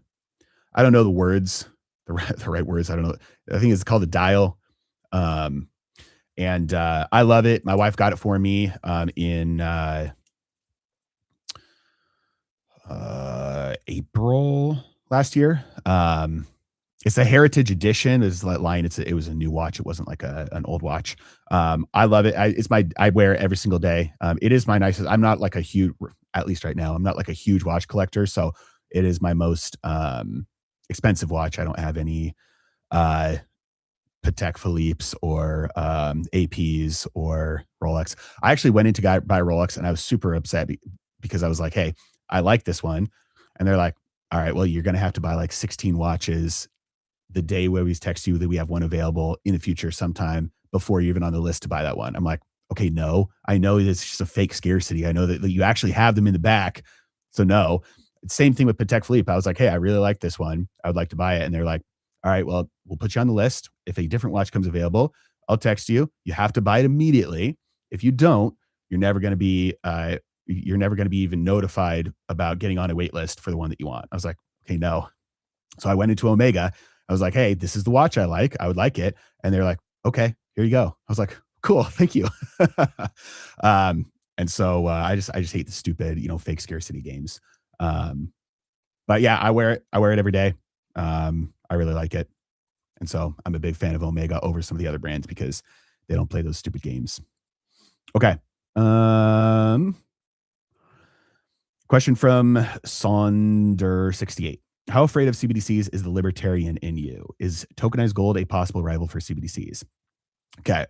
I don't know the words, the right words. I don't know. I think it's called the Dial. Um, and I love it. My wife got it for me in April last year. It's a Heritage Edition. Is that line? It was a new watch. It wasn't like an old watch. I love it. I wear it every single day. It is my nicest. I'm not like a huge, at least right now, I'm not like a huge watch collector. So it is my most expensive watch. I don't have any Patek Philippe's or APs or Rolex. I actually went in to buy Rolex and I was super upset because I was like, "Hey, I like this one," and they're like, "All right, well, you're going to have to buy like 16 watches the day where we text you that we have one available in the future sometime before you're even on the list to buy that one." I'm like, "Okay, no, I know it's just a fake scarcity. I know that you actually have them in the back, so no." Same thing with Patek Philippe. I was like, "Hey, I really like this one. I would like to buy it," and they're like, "All right, well, we'll put you on the list. If a different watch comes available, I'll text you. You have to buy it immediately. If you don't, you're never going to be even notified about getting on a wait list for the one that you want." I was like, "Okay, no." So I went into Omega. I was like, "Hey, this is the watch I like. I would like it." And they're like, "Okay, here you go." I was like, "Cool, thank you." And so I just hate the stupid, fake scarcity games. But yeah, I wear it. I wear it every day. I really like it. And so I'm a big fan of Omega over some of the other brands because they don't play those stupid games. Okay. Question from Sonder68. How afraid of CBDCs is the libertarian in you? Is tokenized gold a possible rival for CBDCs? Okay.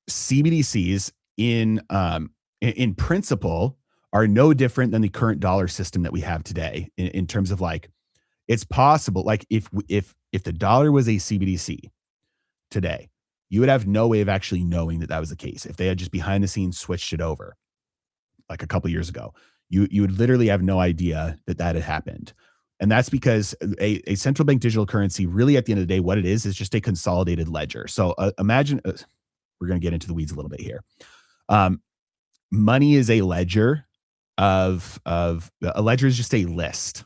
CBDCs in principle are no different than the current dollar system that we have today in terms of like it's possible like if the dollar was a CBDC today, you would have no way of actually knowing that was the case. If they had just behind the scenes switched it over like a couple years ago, you would literally have no idea that had happened. And that's because a central bank digital currency, really at the end of the day, what it is just a consolidated ledger. So imagine, we're going to get into the weeds a little bit here. Money is a ledger a ledger is just a list.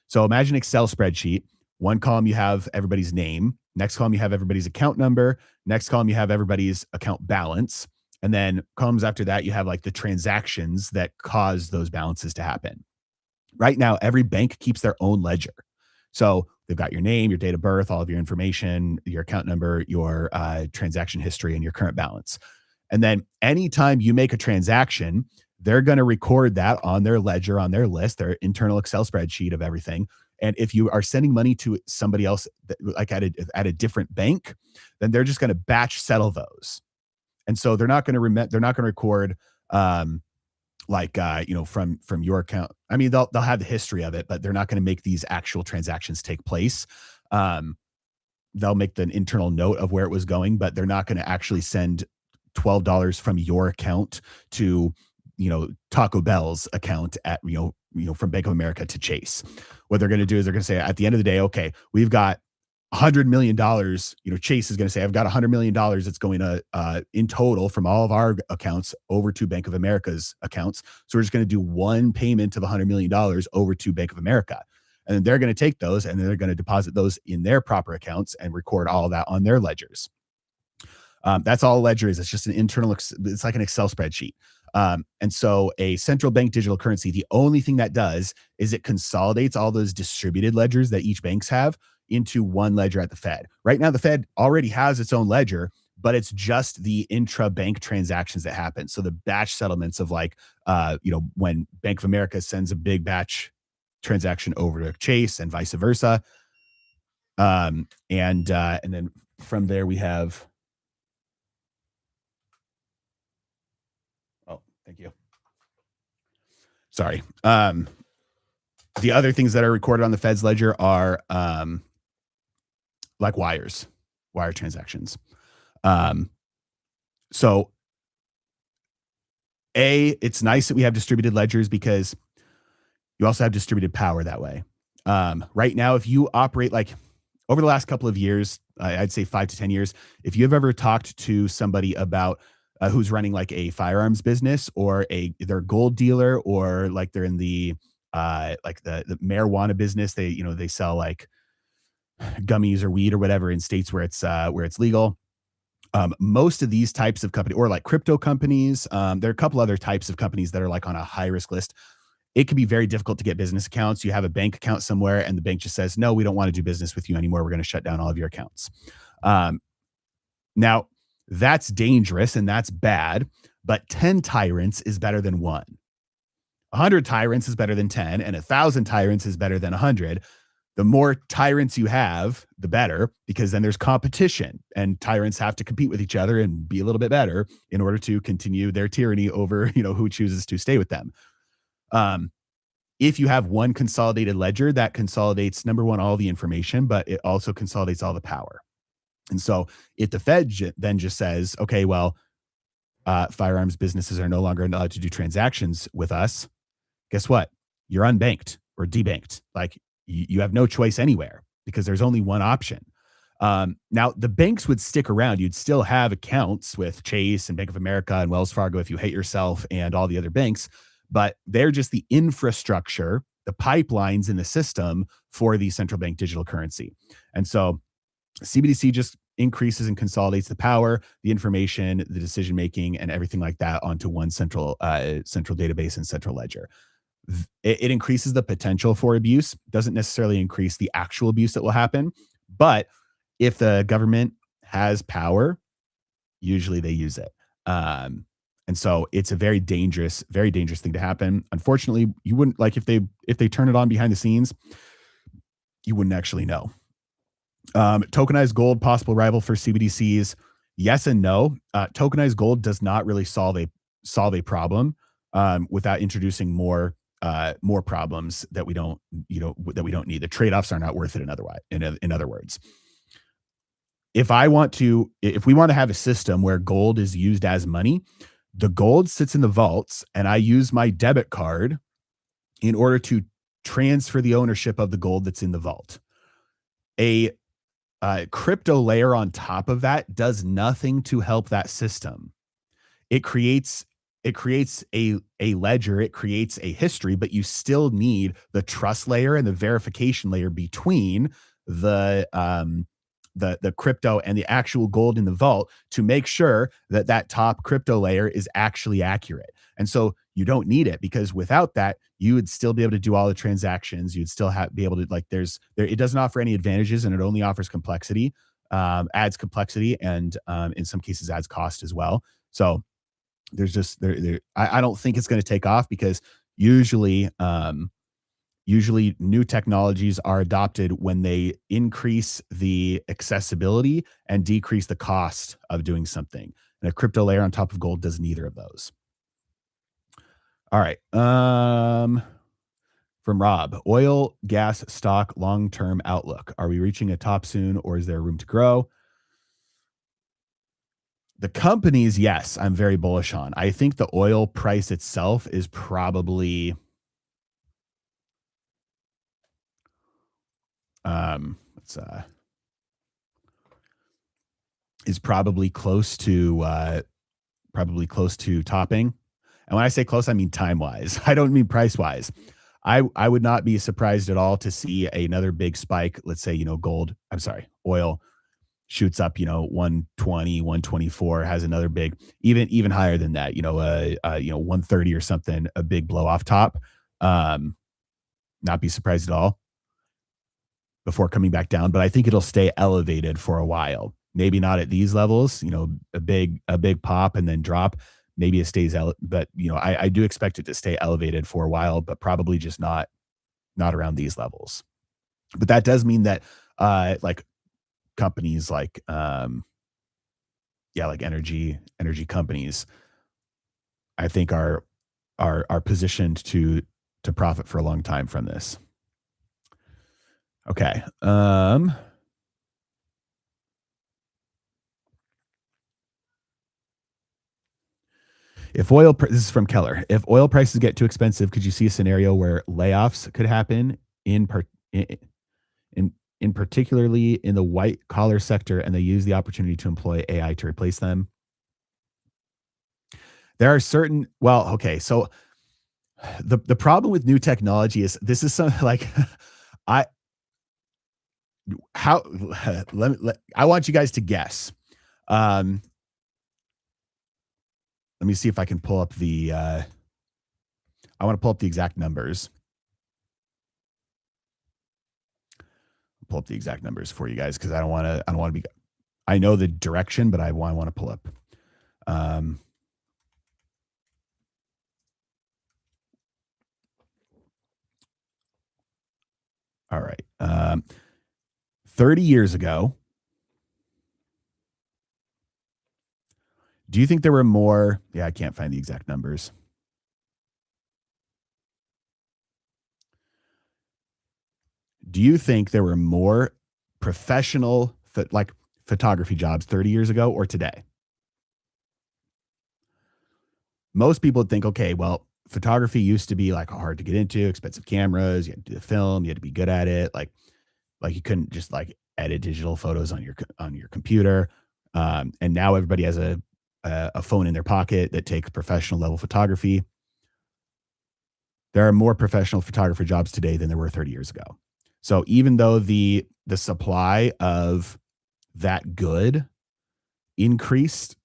So imagine Excel spreadsheet. One column you have everybody's name. Next column you have everybody's account number. Next column you have everybody's account balance. And then comes after that, you have like the transactions that cause those balances to happen. Right now, every bank keeps their own ledger. So they've got your name, your date of birth, all of your information, your account number, your transaction history, and your current balance. And then anytime you make a transaction, they're going to record that on their ledger, on their list, their internal Excel spreadsheet of everything. And if you are sending money to somebody else, like at a different bank, then they're just going to batch settle those. And so they're not going to they're not going to record um, from your account. I mean, they'll have the history of it, but they're not going to make these actual transactions take place. Um, they'll make the internal note of where it was going, but they're not going to actually send $12 from your account to, Taco Bell's account at, from Bank of America to Chase. What they're going to do is they're going to say at the end of the day, okay, we've got $100 million. Chase is going to say, I've got $100 million that's going to, in total from all of our accounts over to Bank of America's accounts. So we're just going to do one payment of $100 million over to Bank of America. And then they're going to take those and they're going to deposit those in their proper accounts and record all of that on their ledgers. That's all a ledger is. It's just an internal, it's like an Excel spreadsheet. And so a central bank digital currency, the only thing that does is it consolidates all those distributed ledgers that each banks have into one ledger at the Fed. Right now, the Fed already has its own ledger, but it's just the intra-bank transactions that happen. So the batch settlements of when Bank of America sends a big batch transaction over to Chase and vice versa. And then from there we have, oh, thank you. Sorry. The other things that are recorded on the Fed's ledger are like wire transactions. So it's nice that we have distributed ledgers because you also have distributed power that way. Right now, if you operate like over the last couple of years, I'd say 5 to 10 years, if you've ever talked to somebody about who's running like a firearms business or they're a gold dealer or like they're in the the marijuana business, they sell like gummies or weed or whatever in states where it's legal. Most of these types of company or like crypto companies, there are a couple other types of companies that are like on a high risk list. It can be very difficult to get business accounts. You have a bank account somewhere and the bank just says, no, we don't want to do business with you anymore. We're going to shut down all of your accounts. Now that's dangerous and that's bad, but 10 tyrants is better than one. 100 tyrants is better than 10 and 1,000 tyrants is better than 100. The more tyrants you have, the better, because then there's competition and tyrants have to compete with each other and be a little bit better in order to continue their tyranny over, who chooses to stay with them. If you have one consolidated ledger, that consolidates, number one, all the information, but it also consolidates all the power. And so if the Fed then just says, okay, well, firearms businesses are no longer allowed to do transactions with us, guess what? You're unbanked or debanked. Like you have no choice anywhere because there's only one option. Now, the banks would stick around. You'd still have accounts with Chase and Bank of America and Wells Fargo if you hate yourself and all the other banks, but they're just the infrastructure, the pipelines in the system for the central bank digital currency. And so CBDC just increases and consolidates the power, the information, the decision-making, and everything like that onto one central database and central ledger. It increases the potential for abuse, doesn't necessarily increase the actual abuse that will happen. But if the government has power, usually they use it. And so it's a very dangerous thing to happen. Unfortunately, you wouldn't like if they turn it on behind the scenes, you wouldn't actually know. Tokenized gold, possible rival for CBDCs. Yes and no. Tokenized gold does not really solve a problem without introducing more problems that we don't need. The trade-offs are not worth it. In other words, if we want to have a system where gold is used as money, the gold sits in the vaults and I use my debit card in order to transfer the ownership of the gold that's in the vault. A crypto layer on top of that does nothing to help that system. It creates a ledger, it creates a history, but you still need the trust layer and the verification layer between the the crypto and the actual gold in the vault to make sure that that top crypto layer is actually accurate. And so you don't need it, because without that, you would still be able to do all the transactions. You'd still be able to, like, it doesn't offer any advantages, and it only offers complexity, adds complexity, and in some cases adds cost as well. So there's just I don't think it's going to take off, because usually usually new technologies are adopted when they increase the accessibility and decrease the cost of doing something. And a crypto layer on top of gold does neither of those. All right. From Rob, oil, gas, stock, long-term outlook. Are we reaching a top soon, or is there room to grow? The companies, yes, I'm very bullish on. I think the oil price itself is probably it's is probably close to topping. And when I say close, I mean time wise. I don't mean price wise. I would not be surprised at all to see another big spike. Let's say, oil shoots up, 120, 124, has another big, even higher than that, 130 or something, a big blow off top. Um, Not be surprised at all before coming back down, but I think it'll stay elevated for a while. Maybe not at these levels, a big pop and then drop. Maybe it stays, but I do expect it to stay elevated for a while, but probably just not around these levels. But that does mean that like companies like like energy companies, I think are positioned to profit for a long time from this. Okay. This is from Keller. If oil prices get too expensive, could you see a scenario where layoffs could happen in part in particularly in the white collar sector, and they use the opportunity to employ AI to replace them? There are certain, well, okay, so the problem with new technology is this is something like I how I want you guys to guess. Um, Let me see if I can pull up I want to pull up the exact numbers. Pull up the exact numbers for you guys, because I don't want to be, I know the direction, but I want to pull up. Um, all right. 30 years ago, do you think there were more? Yeah, I can't find the exact numbers. Do you think there were more professional like photography jobs 30 years ago or today? Most people would think, okay, well, photography used to be like hard to get into, expensive cameras, you had to do the film, you had to be good at it. Like you couldn't just like edit digital photos on your computer. And now everybody has a phone in their pocket that takes professional level photography. There are more professional photographer jobs today than there were 30 years ago. So even though the supply of that good increased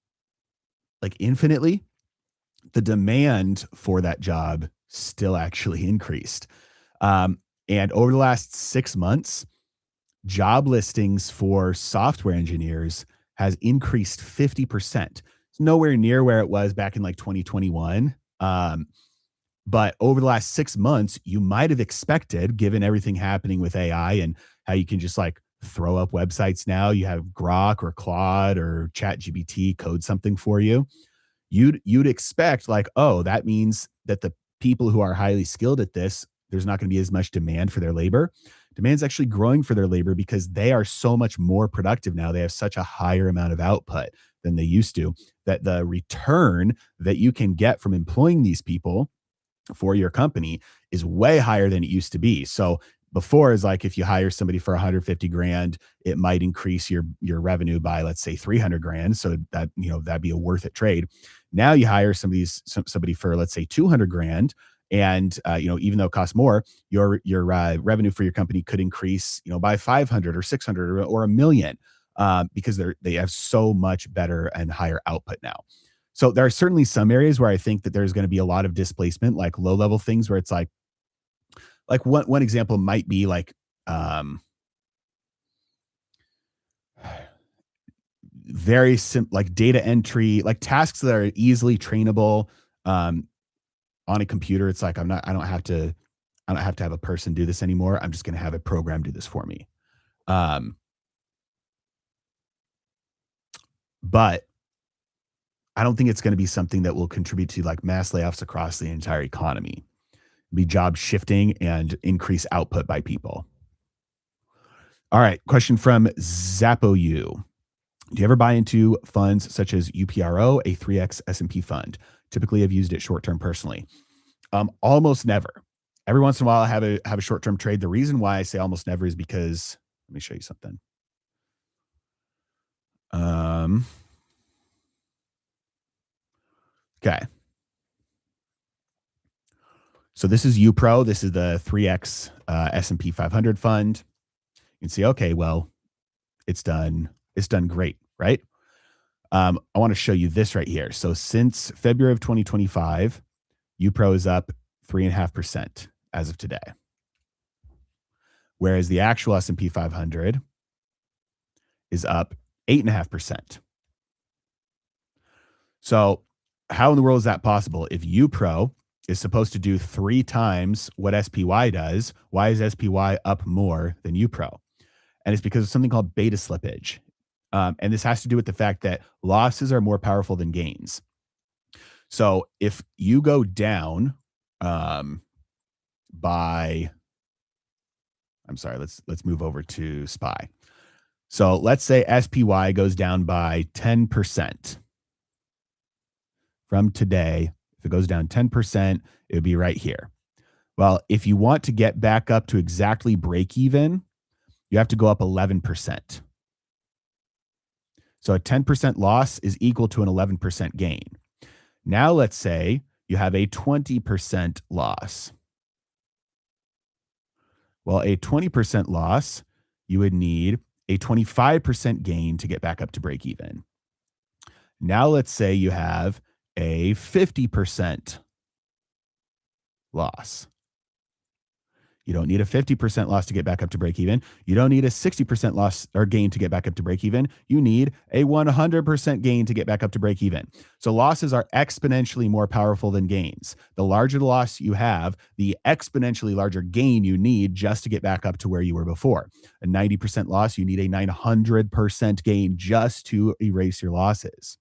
like infinitely, the demand for that job still actually increased. And over the last 6 months, job listings for software engineers has increased 50%. It's nowhere near where it was back in like 2021. But over the last 6 months, you might have expected, given everything happening with AI and how you can just like throw up websites now, you have Grok or Claude or ChatGPT code something for you. You'd expect like, oh, that means that the people who are highly skilled at this, there's not going to be as much demand for their labor. Demand's actually growing for their labor because they are so much more productive now. They have such a higher amount of output than they used to, that the return that you can get from employing these people for your company is way higher than it used to be. So before is like, if you hire somebody for 150 grand, it might increase your revenue by, let's say, 300 grand. So that, that'd be a worth it trade. Now you hire somebody for, let's say, 200 grand. And, even though it costs more, your revenue for your company could increase, by 500 or 600 or a million. because they have so much better and higher output now. So there are certainly some areas where I think that there's going to be a lot of displacement, like low level things where it's like one example might be like um, very simple, like data entry, like tasks that are easily trainable um, on a computer. It's like I don't have to have a person do this anymore. I'm just going to have a program do this for me. Um, but I don't think it's going to be something that will contribute to like mass layoffs across the entire economy. Be job shifting and increase output by people. All right, question from Zappo U. Do you ever buy into funds such as UPRO, a 3x S&P fund? Typically, I've used it short term personally. Almost never. Every once in a while, I have a short term trade. The reason why I say almost never is because let me show you something. Okay. So this is UPRO. This is the 3x S&P 500 fund. You can see, okay, well, it's done great, right? I want to show you this right here. So since February of 2025, UPRO is up 3.5% as of today, whereas the actual S&P 500 is up 8.5%. So how in the world is that possible? If UPRO is supposed to do 3 times what SPY does, why is SPY up more than UPRO? And it's because of something called beta slippage. And this has to do with the fact that losses are more powerful than gains. So if you go down by, I'm sorry, let's move over to SPY. So let's say SPY goes down by 10% from today. If it goes down 10%, it would be right here. Well, if you want to get back up to exactly break even, you have to go up 11%. So a 10% loss is equal to an 11% gain. Now let's say you have a 20% loss. Well, a 20% loss, you would need a 25% gain to get back up to break even. Now let's say you have a 50% loss. You don't need a 50% loss to get back up to break even. You don't need a 60% loss or gain to get back up to break even. You need a 100% gain to get back up to break even. So losses are exponentially more powerful than gains. The larger the loss you have, the exponentially larger gain you need just to get back up to where you were before. A 90% loss, you need a 900% gain just to erase your losses.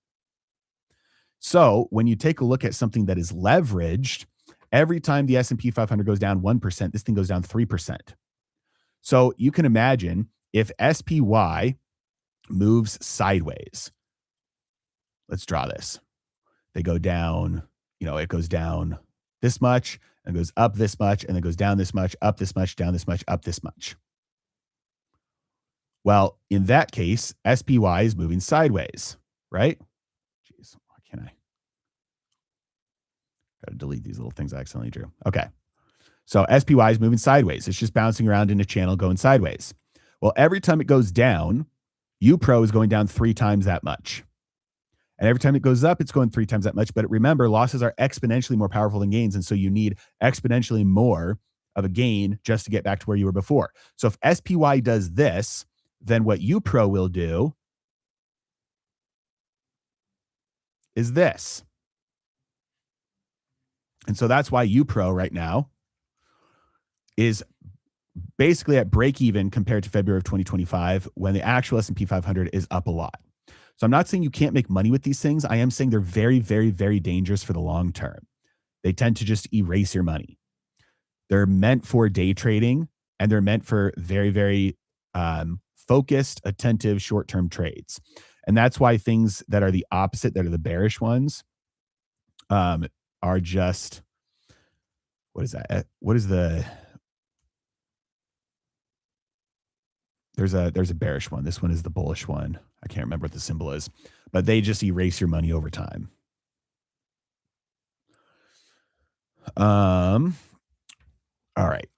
So when you take a look at something that is leveraged, every time the S&P 500 goes down 1%, this thing goes down 3%. So you can imagine if SPY moves sideways. Let's draw this. They go down, it goes down this much and goes up this much and then goes down this much, up this much, down this much, up this much. Well, in that case, SPY is moving sideways, right? Jeez, why can't I? Got to delete these little things I accidentally drew. Okay. So SPY is moving sideways. It's just bouncing around in a channel going sideways. Well, every time it goes down, UPRO is going down 3 times that much. And every time it goes up, it's going 3 times that much. But remember, losses are exponentially more powerful than gains. And so you need exponentially more of a gain just to get back to where you were before. So if SPY does this, then what UPRO will do is this. And so that's why UPRO right now is basically at break even compared to February of 2025 when the actual S&P 500 is up a lot. So I'm not saying you can't make money with these things. I am saying they're very, very, very dangerous for the long term. They tend to just erase your money. They're meant for day trading and they're meant for very, very focused, attentive, short-term trades. And that's why things that are the opposite, that are the bearish ones, are just, what is that? What is the, there's a bearish one. This one is the bullish one. I can't remember what the symbol is, but they just erase your money over time. All right.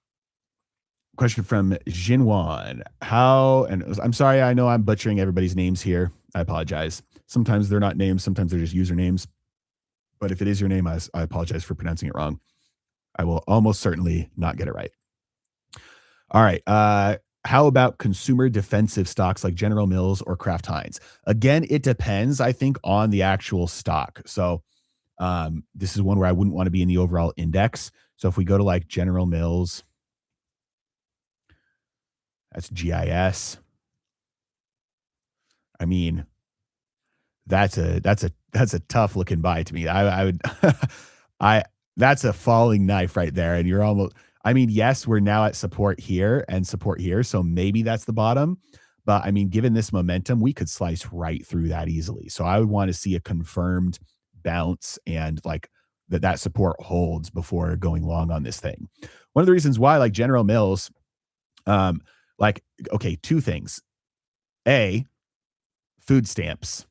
Question from Jinwan. How, and I'm sorry, I know I'm butchering everybody's names here. I apologize. Sometimes they're not names, sometimes they're just usernames. But if it is your name, I apologize for pronouncing it wrong. I will almost certainly not get it right. All right. How about consumer defensive stocks like General Mills or Kraft Heinz? Again, it depends, I think, on the actual stock. So this is one where I wouldn't want to be in the overall index. So if we go to like General Mills, that's GIS. I mean, that's a tough looking buy to me. I would I that's a falling knife right there. And you're almost, I mean, yes, we're now at support here and support here. So maybe that's the bottom. But I mean, given this momentum, we could slice right through that easily. So I would want to see a confirmed bounce and like that support holds before going long on this thing. One of the reasons why, like General Mills, um, like, okay, two things. A, food stamps.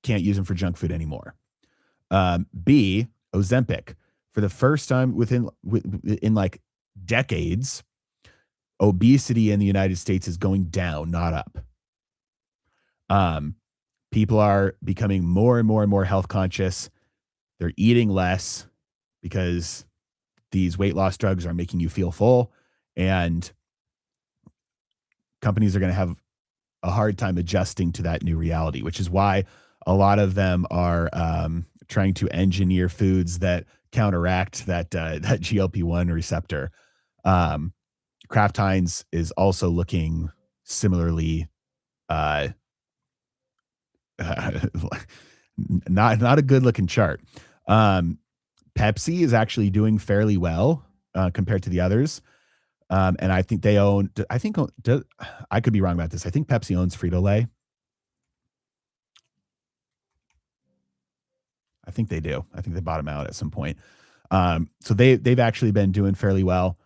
Can't use them for junk food anymore. B, Ozempic. For the first time in like decades, obesity in the United States is going down, not up. People are becoming more and more and more health conscious. They're eating less because these weight loss drugs are making you feel full, and companies are going to have a hard time adjusting to that new reality, which is why a lot of them are trying to engineer foods that counteract that GLP-1 receptor. Kraft Heinz is also looking similarly uh, not a good looking chart. Pepsi is actually doing fairly well compared to the others. And I think they own, I could be wrong about this. I think Pepsi owns Frito-Lay. I think they do. I think they bought them out at some point. So they've actually been doing fairly well,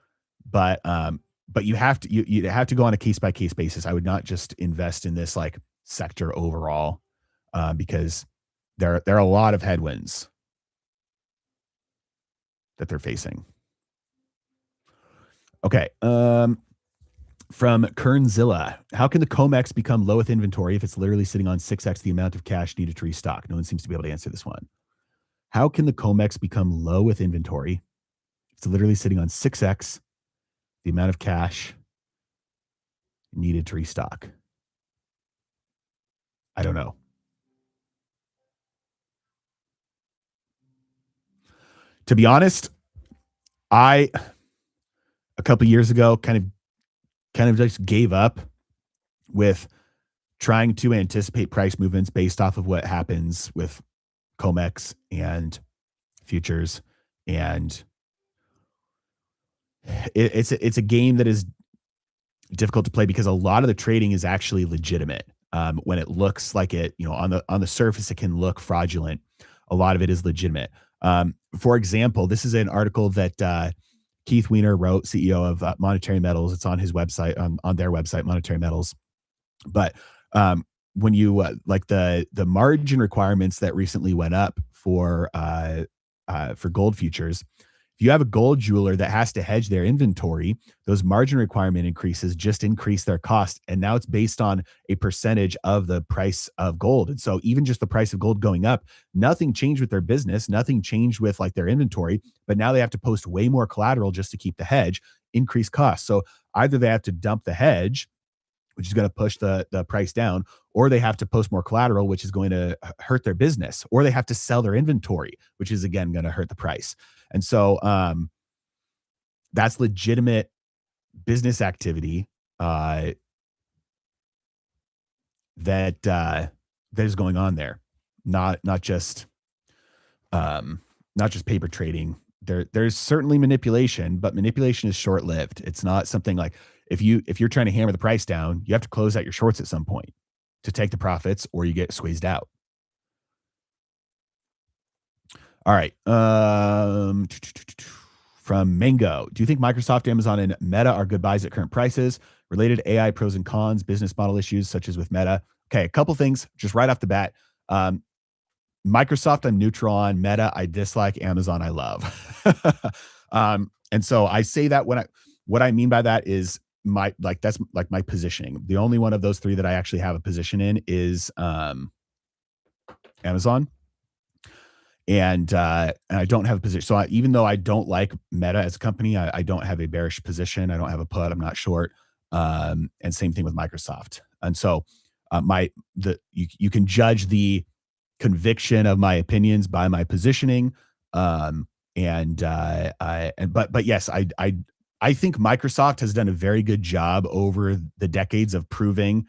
but you have to you have to go on a case by case basis. I would not just invest in this like sector overall, because there are a lot of headwinds that they're facing. Okay. From Kernzilla, how can the COMEX become low with inventory if it's literally sitting on 6x the amount of cash needed to restock? No one seems to be able to answer this one. How can the COMEX become low with inventory? It's literally sitting on 6x the amount of cash needed to restock. I don't know. To be honest, a couple years ago kind of just gave up with trying to anticipate price movements based off of what happens with COMEX and futures, and it's a game that is difficult to play because a lot of the trading is actually legitimate. When it looks like it, on the surface, it can look fraudulent. A lot of it is legitimate. For example, this is an article that Keith Weiner wrote, CEO of Monetary Metals. It's on his website, on their website, Monetary Metals. But when you like the margin requirements that recently went up for gold futures, if you have a gold jeweler that has to hedge their inventory, those margin requirement increases just increase their cost. And now it's based on a percentage of the price of gold. And so even just the price of gold going up, nothing changed with their business, nothing changed with like their inventory, but now they have to post way more collateral just to keep the hedge, increase costs. So either they have to dump the hedge, which is going to push the price down, or they have to post more collateral, which is going to hurt their business, or they have to sell their inventory, which is again going to hurt the price. And so that's legitimate business activity that is going on there, not just paper trading. There's certainly manipulation, but manipulation is short lived. It's not something like if you're trying to hammer the price down, you have to close out your shorts at some point to take the profits, or you get squeezed out. All right. From Mango, do you think Microsoft, Amazon, and Meta are good buys at current prices? Related AI pros and cons, business model issues such as with Meta. Okay, a couple things just right off the bat. Microsoft, I'm neutral on. Meta, I dislike. Amazon, I love. And so I say that What I mean by that is that's like my positioning. The only one of those 3 that I actually have a position in is, Amazon, and I don't have a position. So even though I don't like Meta as a company, I don't have a bearish position. I don't have a put. I'm not short. And same thing with Microsoft. And so, my the you can judge the conviction of my opinions by my positioning. But yes, I think Microsoft has done a very good job over the decades of proving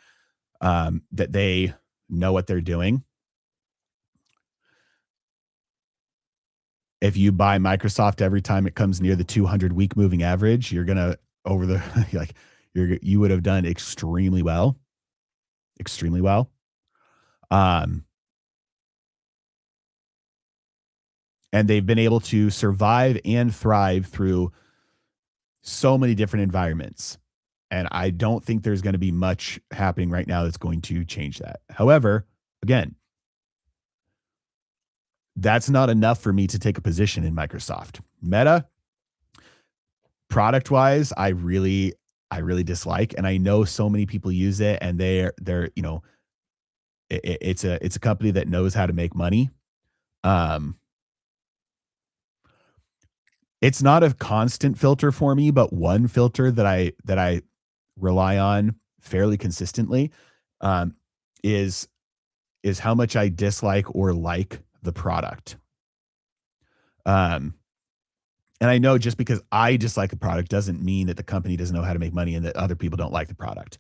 that they know what they're doing. If you buy Microsoft every time it comes near the 200-week moving average, you're gonna over the like you would have done extremely well. Um, and they've been able to survive and thrive through so many different environments. And I don't think there's going to be much happening right now that's going to change that. However, again, that's not enough for me to take a position in Microsoft. Meta, product wise, I really dislike, and I know so many people use it, and they're it's a company that knows how to make money. Um, it's not a constant filter for me, but one filter that I rely on fairly consistently, um, is is how much I dislike or like the product. Um, and I know just because I dislike the product doesn't mean that the company doesn't know how to make money and that other people don't like the product.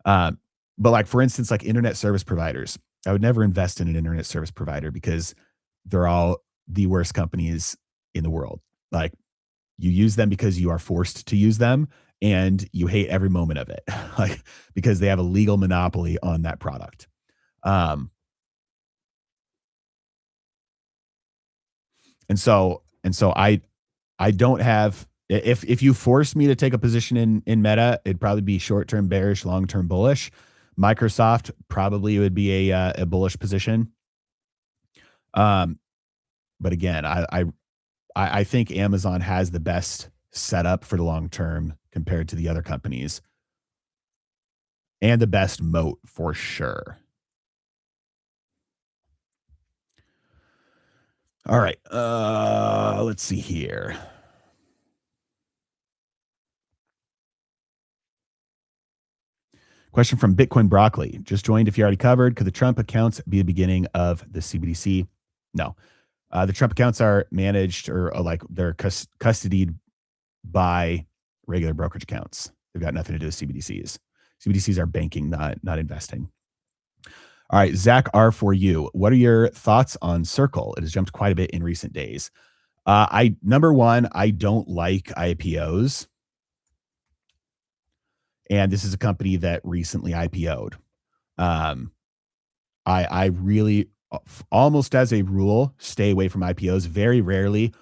Um, but like for instance, like internet service providers, I would never invest in an internet service provider because they're all the worst companies in the world. Like you use them because you are forced to use them and you hate every moment of it. Like because they have a legal monopoly on that product. Um, and so I don't have if you force me to take a position in Meta, it'd probably be short-term bearish, long-term bullish. Microsoft probably would be a bullish position. Um, but again, I think Amazon has the best setup for the long term compared to the other companies and the best moat for sure. All right, let's see here. Question from Bitcoin Broccoli. Just joined if you already covered. Could the Trump accounts be the beginning of the CBDC? No. The Trump accounts are managed or like they're custodied by regular brokerage accounts. They've got nothing to do with CBDCs. CBDCs are banking, not investing. All right, Zach R for you. What are your thoughts on Circle? It has jumped quite a bit in recent days. I number one, I don't like IPOs, and this is a company that recently IPO'd. Um, I really almost as a rule stay away from IPOs. Very rarely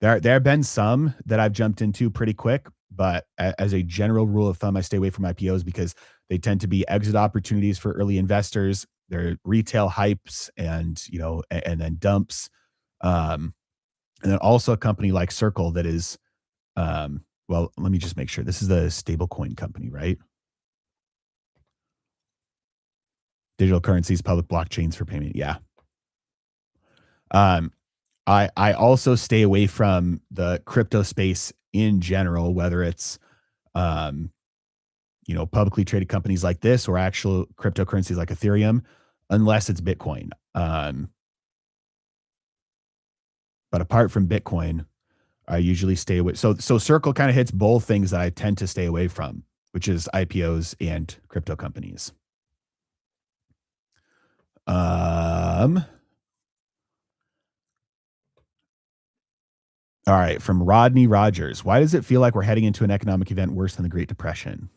there have been some that I've jumped into pretty quick, but as a general rule of thumb, I stay away from IPOs because they tend to be exit opportunities for early investors. They're retail hypes and and then dumps. Um, and then also a company like Circle that is well, let me just make sure. This is the stablecoin company, right? Digital currencies, public blockchains for payment. Yeah. Um, I also stay away from the crypto space in general, whether it's um, publicly traded companies like this or actual cryptocurrencies like Ethereum, unless it's Bitcoin. But apart from Bitcoin, I usually stay away. So Circle kind of hits both things that I tend to stay away from, which is IPOs and crypto companies. Um, all right, from Rodney Rogers. Why does it feel like we're heading into an economic event worse than the Great Depression?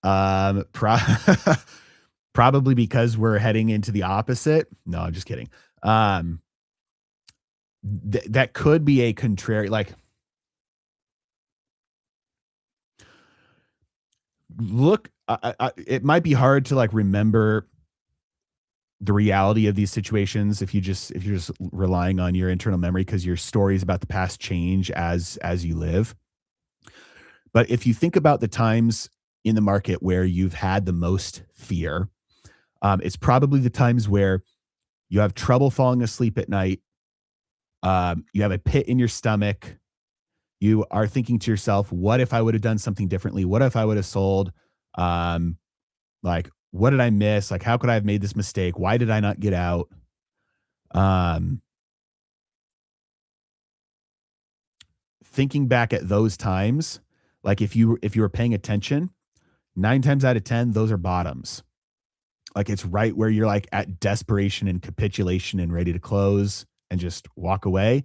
Um, pro- Probably because we're heading into the opposite. No, I'm just kidding. Um, that could be a contrary. Like, look, it might be hard to like remember the reality of these situations if you're just relying on your internal memory because your stories about the past change as you live. But if you think about the times in the market where you've had the most fear, it's probably the times where you have trouble falling asleep at night. You have a pit in your stomach. You are thinking to yourself, "What if I would have done something differently? What if I would have sold? Um, like, what did I miss? Like, how could I have made this mistake? Why did I not get out?" Um, Thinking back at those times, like if you were paying attention, 9 times out of 10, those are bottoms. Like, it's right where you're, like, at desperation and capitulation and ready to close and just walk away.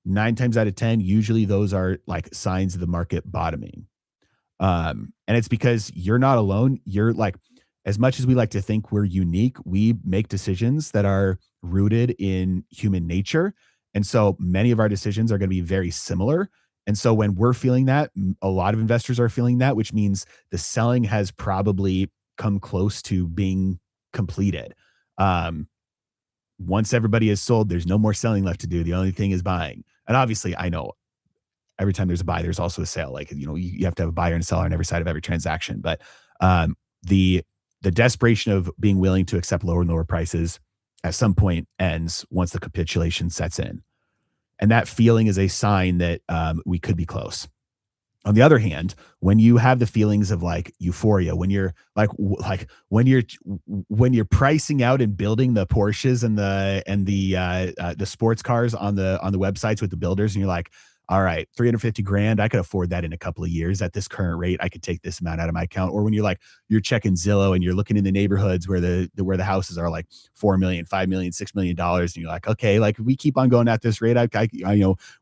9 times out of 10, usually those are, like, signs of the market bottoming. And it's because you're not alone. You're like, as much as we like to think we're unique, we make decisions that are rooted in human nature. And so many of our decisions are going to be very similar. And so when we're feeling that, a lot of investors are feeling that, which means the selling has probably come close to being completed. Um, Once everybody is sold, there's no more selling left to do. The only thing is buying. And obviously, I know every time there's a buy, there's also a sale. Like, you have to have a buyer and a seller on every side of every transaction. But um, the the desperation of being willing to accept lower and lower prices at some point ends once the capitulation sets in, and that feeling is a sign that we could be close. On the other hand, when you have the feelings of like euphoria, when you're like when you're pricing out and building the Porsches and the sports cars on the websites with the builders, and you're like, all right, 350 grand, I could afford that in a couple of years at this current rate. I could take this amount out of my account. Or when you're like you're checking Zillow and you're looking in the neighborhoods where the houses are like 4 million, 5 million, $6 million, and you're like, okay, like we keep on going at this rate,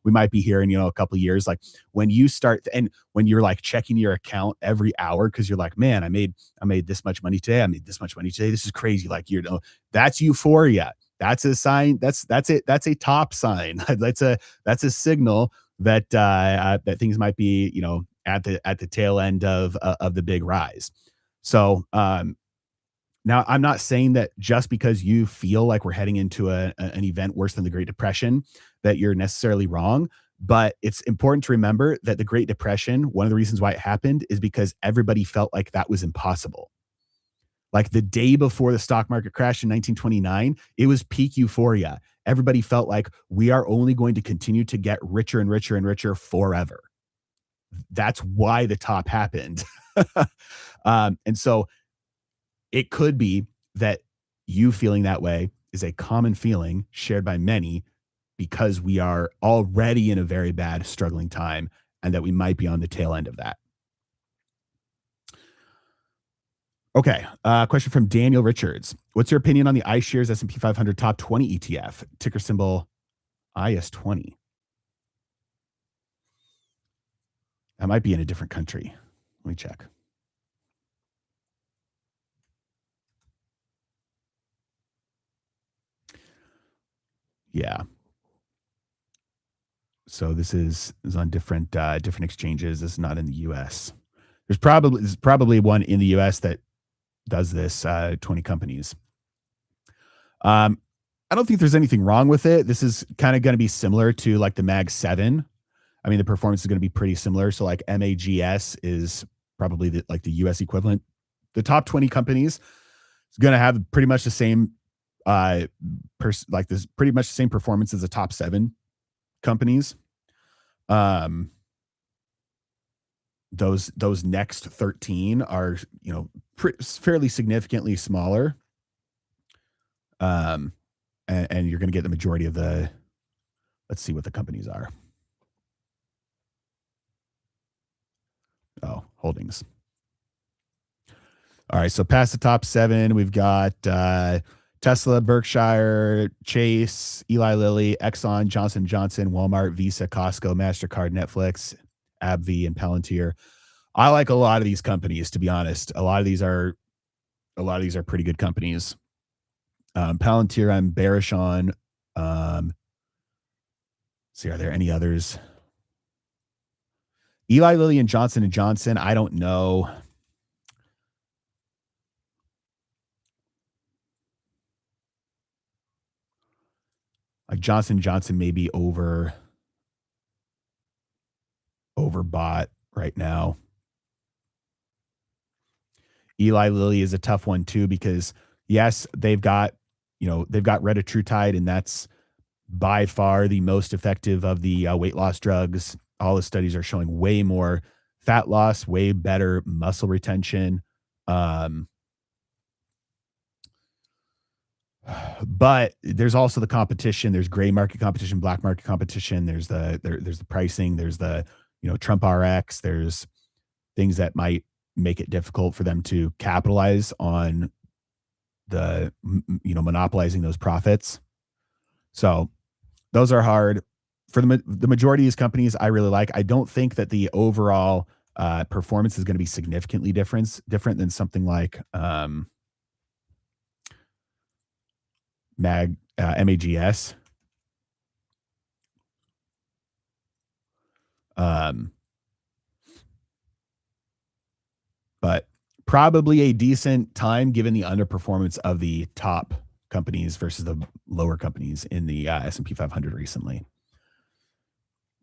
we might be here in a couple of years. Like when you start and when you're like checking your account every hour because you're like, man, I made this much money today. I made this much money today. This is crazy. Like, that's euphoria. That's a sign. That's it. That's a top sign. That's a signal that things might be, at the tail end of the big rise. So now I'm not saying that just because you feel like we're heading into an event worse than the Great Depression, that you're necessarily wrong. But it's important to remember that the Great Depression, one of the reasons why it happened is because everybody felt like that was impossible. Like the day before the stock market crashed in 1929, it was peak euphoria. Everybody felt like we are only going to continue to get richer and richer and richer forever. That's why the top happened. And so it could be that you feeling that way is a common feeling shared by many because we are already in a very bad, struggling time and that we might be on the tail end of that. Okay. Question from Daniel Richards. What's your opinion on the iShares S&P 500 Top 20 ETF? Ticker symbol IS20. That might be in a different country. Let me check. Yeah. So this is on different exchanges. This is not in the US. There's probably one in the US that does this, 20 companies. Um, I don't think there's anything wrong with it. This is kind of going to be similar to like the Mag 7. I mean, the performance is going to be pretty similar. So like MAGS is probably like the US equivalent. The top 20 companies is going to have pretty much the same like this pretty much the same performance as the top 7 companies. Um those next 13 are, fairly significantly smaller. Um and you're going to get the majority of the let's see what the companies are. Oh, holdings. All right, so past the top 7, we've got Tesla, Berkshire, Chase, Eli Lilly, Exxon, Johnson Johnson, Walmart, Visa, Costco, Mastercard, Netflix, AbbVie, and Palantir. I like a lot of these companies, to be honest. A lot of these are pretty good companies. Palantir, I'm bearish on. See, are there any others? Eli Lilly and Johnson, I don't know. Like Johnson Johnson may be overbought right now. Eli Lilly is a tough one too because yes, they've got retatrutide, and that's by far the most effective of the weight loss drugs. All the studies are showing way more fat loss, way better muscle retention. Um, but there's also the competition. There's gray market competition, black market competition. There's the pricing. There's the Trump RX. There's things that might make it difficult for them to capitalize on monopolizing those profits. So those are hard for the majority of these companies. I really like. I don't think that the overall performance is going to be significantly different than something like MAGS. Um, but probably a decent time given the underperformance of the top companies versus the lower companies in the S&P 500 recently.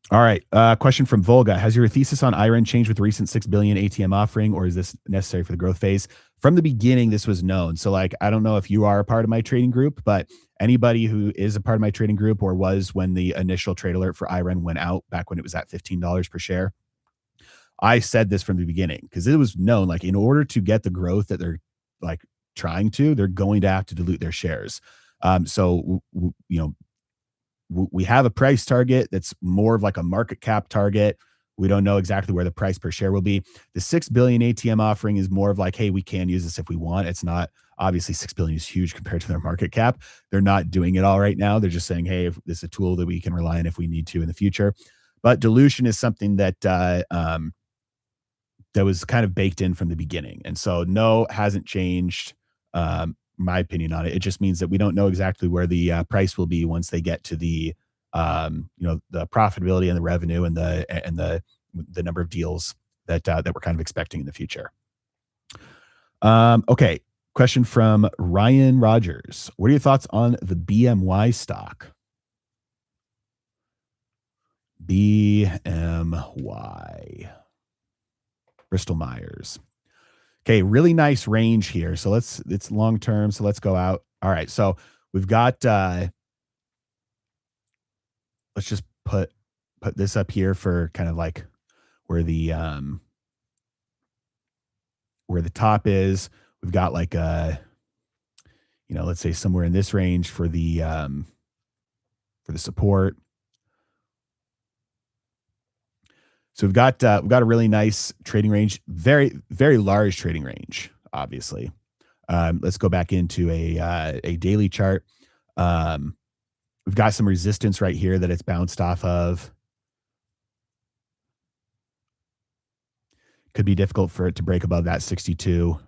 All right. Question from Volga. Has your thesis on IREN changed with the recent 6 billion ATM offering, or is this necessary for the growth phase? From the beginning, this was known. So like, I don't know if you are a part of my trading group, but anybody who is a part of my trading group or was when the initial trade alert for IREN went out back when it was at $15 per share, I said this from the beginning because it was known, like, in order to get the growth that they're like trying to, they're going to have to dilute their shares. We have a price target that's more of like a market cap target. We don't know exactly where the price per share will be. The 6 billion ATM offering is more of like, hey, we can use this if we want. It's not, obviously 6 billion is huge compared to their market cap. They're not doing it all right now. They're just saying, hey, if this is a tool that we can rely on if we need to in the future. But dilution is something that that was kind of baked in from the beginning. And so no, hasn't changed my opinion on it. It just means that we don't know exactly where the price will be once they get to the the profitability and the revenue and the number of deals that we're kind of expecting in the future. Okay. Question from Ryan Rogers. What are your thoughts on the BMY stock? BMY. Bristol Myers. Okay, really nice range here. So it's long term. So let's go out. All right. So we've got let's just put this up here for kind of like where the top is. We've got like let's say somewhere in this range for the support. So we've got a really nice trading range, very, very large trading range, obviously. Let's go back into a daily chart. We've got some resistance right here that it's bounced off of. Could be difficult for it to break above that 62.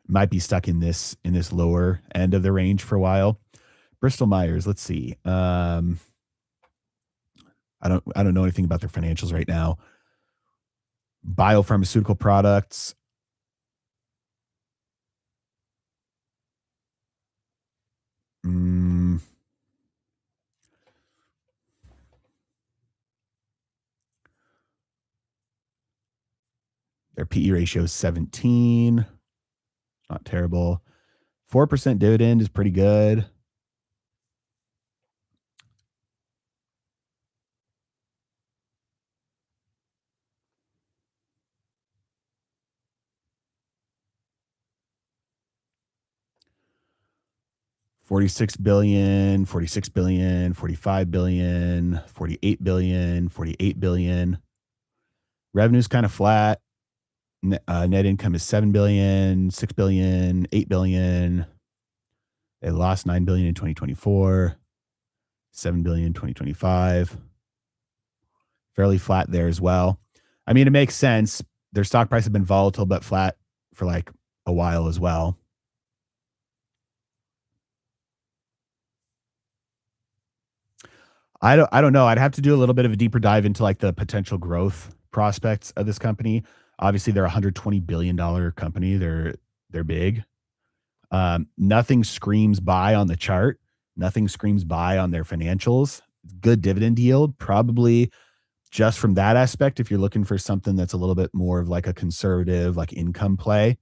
Might be stuck in this lower end of the range for a while. Bristol Myers, let's see. I don't know anything about their financials right now. Biopharmaceutical products. Their PE ratio is 17. Not terrible. 4% dividend is pretty good. $46 billion, $46 billion, $45 billion, $48 billion, $48 billion. Revenue's kind of flat. Net income is $7 billion, $6 billion, $8 billion. They lost $9 billion in 2024, $7 billion in 2025. Fairly flat there as well. I mean, it makes sense. Their stock price has been volatile but flat for like a while as well. I don't know. I'd have to do a little bit of a deeper dive into like the potential growth prospects of this company. Obviously, they're a $120 billion company. They're big. Nothing screams buy on the chart. Nothing screams buy on their financials. Good dividend yield, probably just from that aspect. If you're looking for something that's a little bit more of like a conservative, like income play,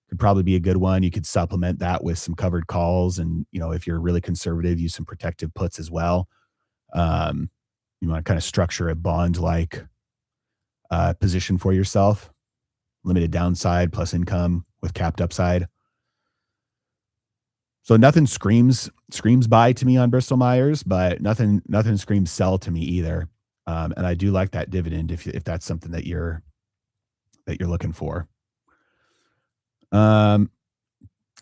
could probably be a good one. You could supplement that with some covered calls. And, if you're really conservative, use some protective puts as well. Um, you want to kind of structure a bond like position for yourself, limited downside plus income with capped upside. So nothing screams buy to me on Bristol Myers, but nothing screams sell to me either. And I do like that dividend if that's something that you're looking for. From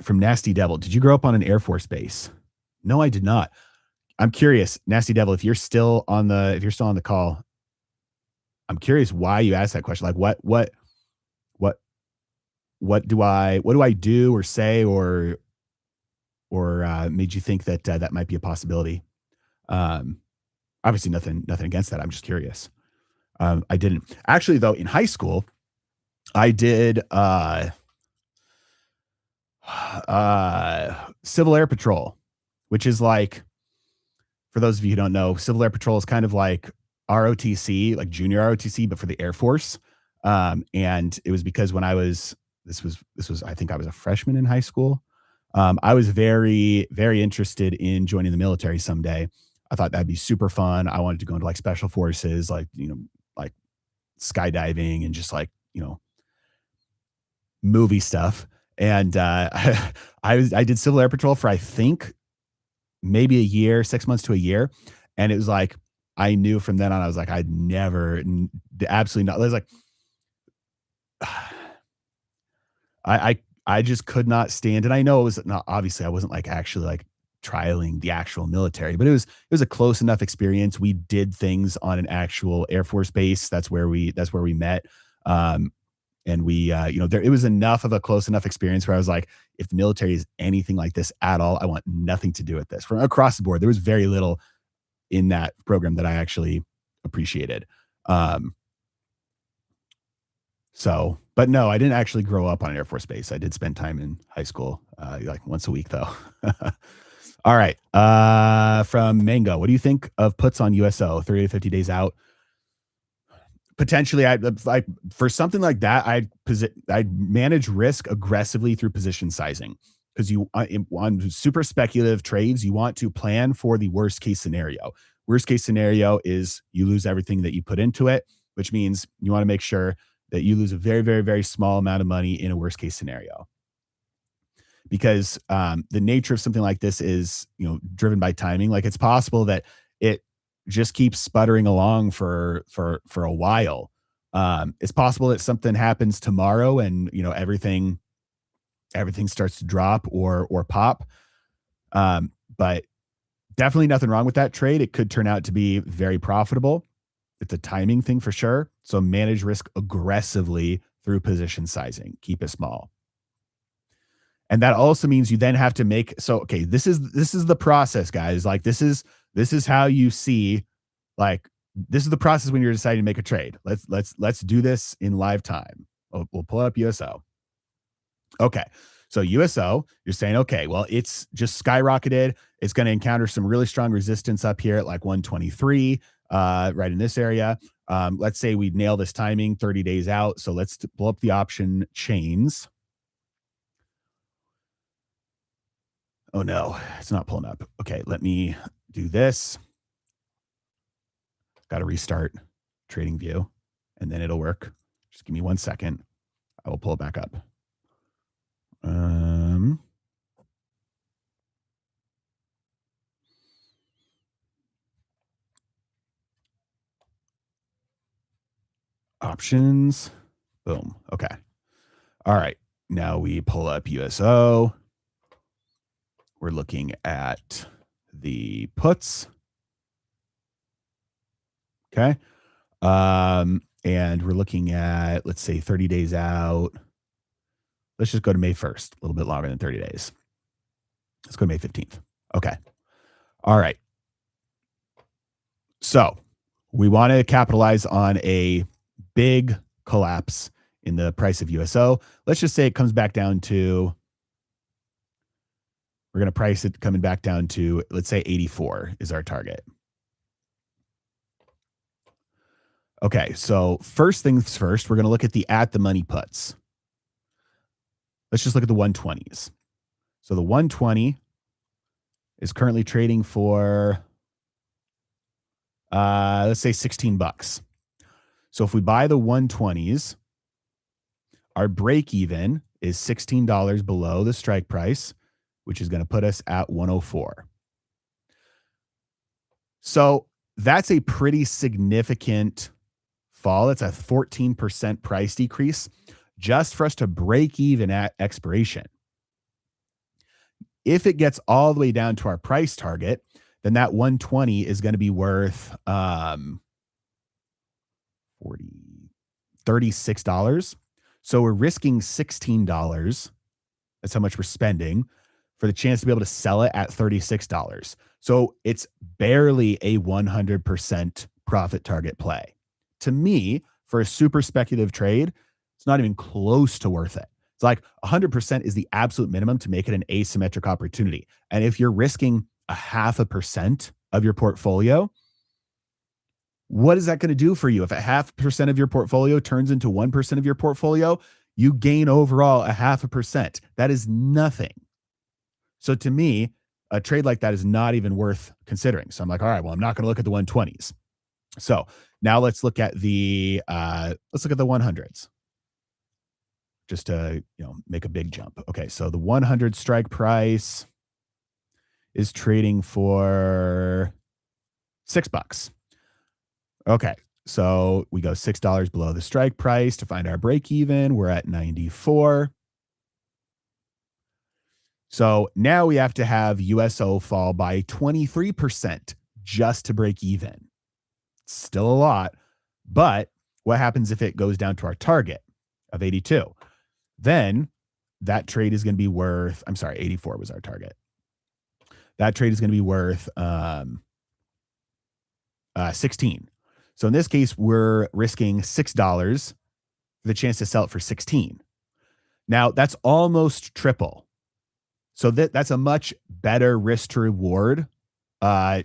Nasty Devil, did you grow up on an Air Force base? No, I did not. I'm curious, Nasty Devil, if you're still on the call, I'm curious why you asked that question. Like what what do I do or say or made you think that that might be a possibility? Um, Obviously nothing against that. I'm just curious. I didn't actually though in high school. I did Civil Air Patrol, which is like, for those of you who don't know, Civil Air Patrol is kind of like ROTC, like junior ROTC, but for the Air Force. And it was because when this was I think I was a freshman in high school. I was very, very interested in joining the military someday. I thought that'd be super fun. I wanted to go into like special forces, like, like skydiving and just like, movie stuff. And I did Civil Air Patrol for I think maybe a year, 6 months to a year. And it was like, I knew from then on, I was like, I'd never, absolutely not. I was like, I just could not stand. And I know it was not, obviously I wasn't like actually like trialing the actual military, but it was a close enough experience. We did things on an actual Air Force base. That's where we met. Um, and we, it was enough of a close enough experience where I was like, if the military is anything like this at all, I want nothing to do with this. From across the board, there was very little in that program that I actually appreciated. Um, but no, I didn't actually grow up on an Air Force base. I did spend time in high school, like once a week though. All right. From Mango, what do you think of puts on USO 30 to 50 days out? Potentially, I'd like for something like that, I'd manage risk aggressively through position sizing because on super speculative trades, you want to plan for the worst case scenario. Worst case scenario is you lose everything that you put into it, which means you want to make sure that you lose a very, very, very small amount of money in a worst case scenario. Because the nature of something like this is, driven by timing. Like it's possible that it just keeps sputtering along for a while. It's possible that something happens tomorrow and everything starts to drop or pop. But definitely nothing wrong with that trade. It could turn out to be very profitable. It's a timing thing for sure. So manage risk aggressively through position sizing. Keep it small. And that also means you then have to make, so, okay, this is the process, guys. Like this is how you see, like, this is the process when you're deciding to make a trade. Let's do this in live time. We'll pull up USO. Okay. So USO, you're saying, okay, well, it's just skyrocketed. It's going to encounter some really strong resistance up here at like 123, right in this area. Let's say we nail this timing 30 days out. So let's pull up the option chains. Oh no, it's not pulling up. Okay, let me do this. Got to restart trading view and then it'll work. Just give me 1 second. I will pull it back up. Options. Boom. Okay. All right. Now we pull up USO. We're looking at the puts. Okay. And we're looking at, let's say 30 days out. Let's just go to May 1st, a little bit longer than 30 days. Let's go to May 15th. Okay. All right. So we want to capitalize on a big collapse in the price of USO. Let's just say it comes back down to, We're going to price it coming back down to, let's say 84 is our target. Okay, so first things first, we're going to look at the at the money puts. Let's just look at the 120s. So the 120 is currently trading for, let's say $16. So if we buy the 120s, our break even is $16 below the strike price, which is going to put us at 104. So that's a pretty significant fall. It's a 14% price decrease just for us to break even at expiration. If it gets all the way down to our price target, then that 120 is going to be worth $36. So we're risking $16. That's how much we're spending for the chance to be able to sell it at $36. So it's barely a 100% profit target play. To me, for a super speculative trade, it's not even close to worth it. It's like 100% is the absolute minimum to make it an asymmetric opportunity. And if you're risking 0.5% of your portfolio, what is that going to do for you? If 0.5% of your portfolio turns into 1% of your portfolio, you gain overall 0.5%. That is nothing. So to me, a trade like that is not even worth considering. So I'm like, all right, well, I'm not going to look at the 120s. So now let's look at the 100s. Just to, make a big jump. Okay, so the 100 strike price is trading for $6. Okay, so we go $6 below the strike price to find our break even. We're at 94. So now we have to have USO fall by 23% just to break even. Still a lot, but what happens if it goes down to our target of 82? Then that trade is going to be worth, 84 was our target. That trade is going to be worth 16. So in this case, we're risking $6 for the chance to sell it for 16. Now that's almost triple. So that's a much better risk to reward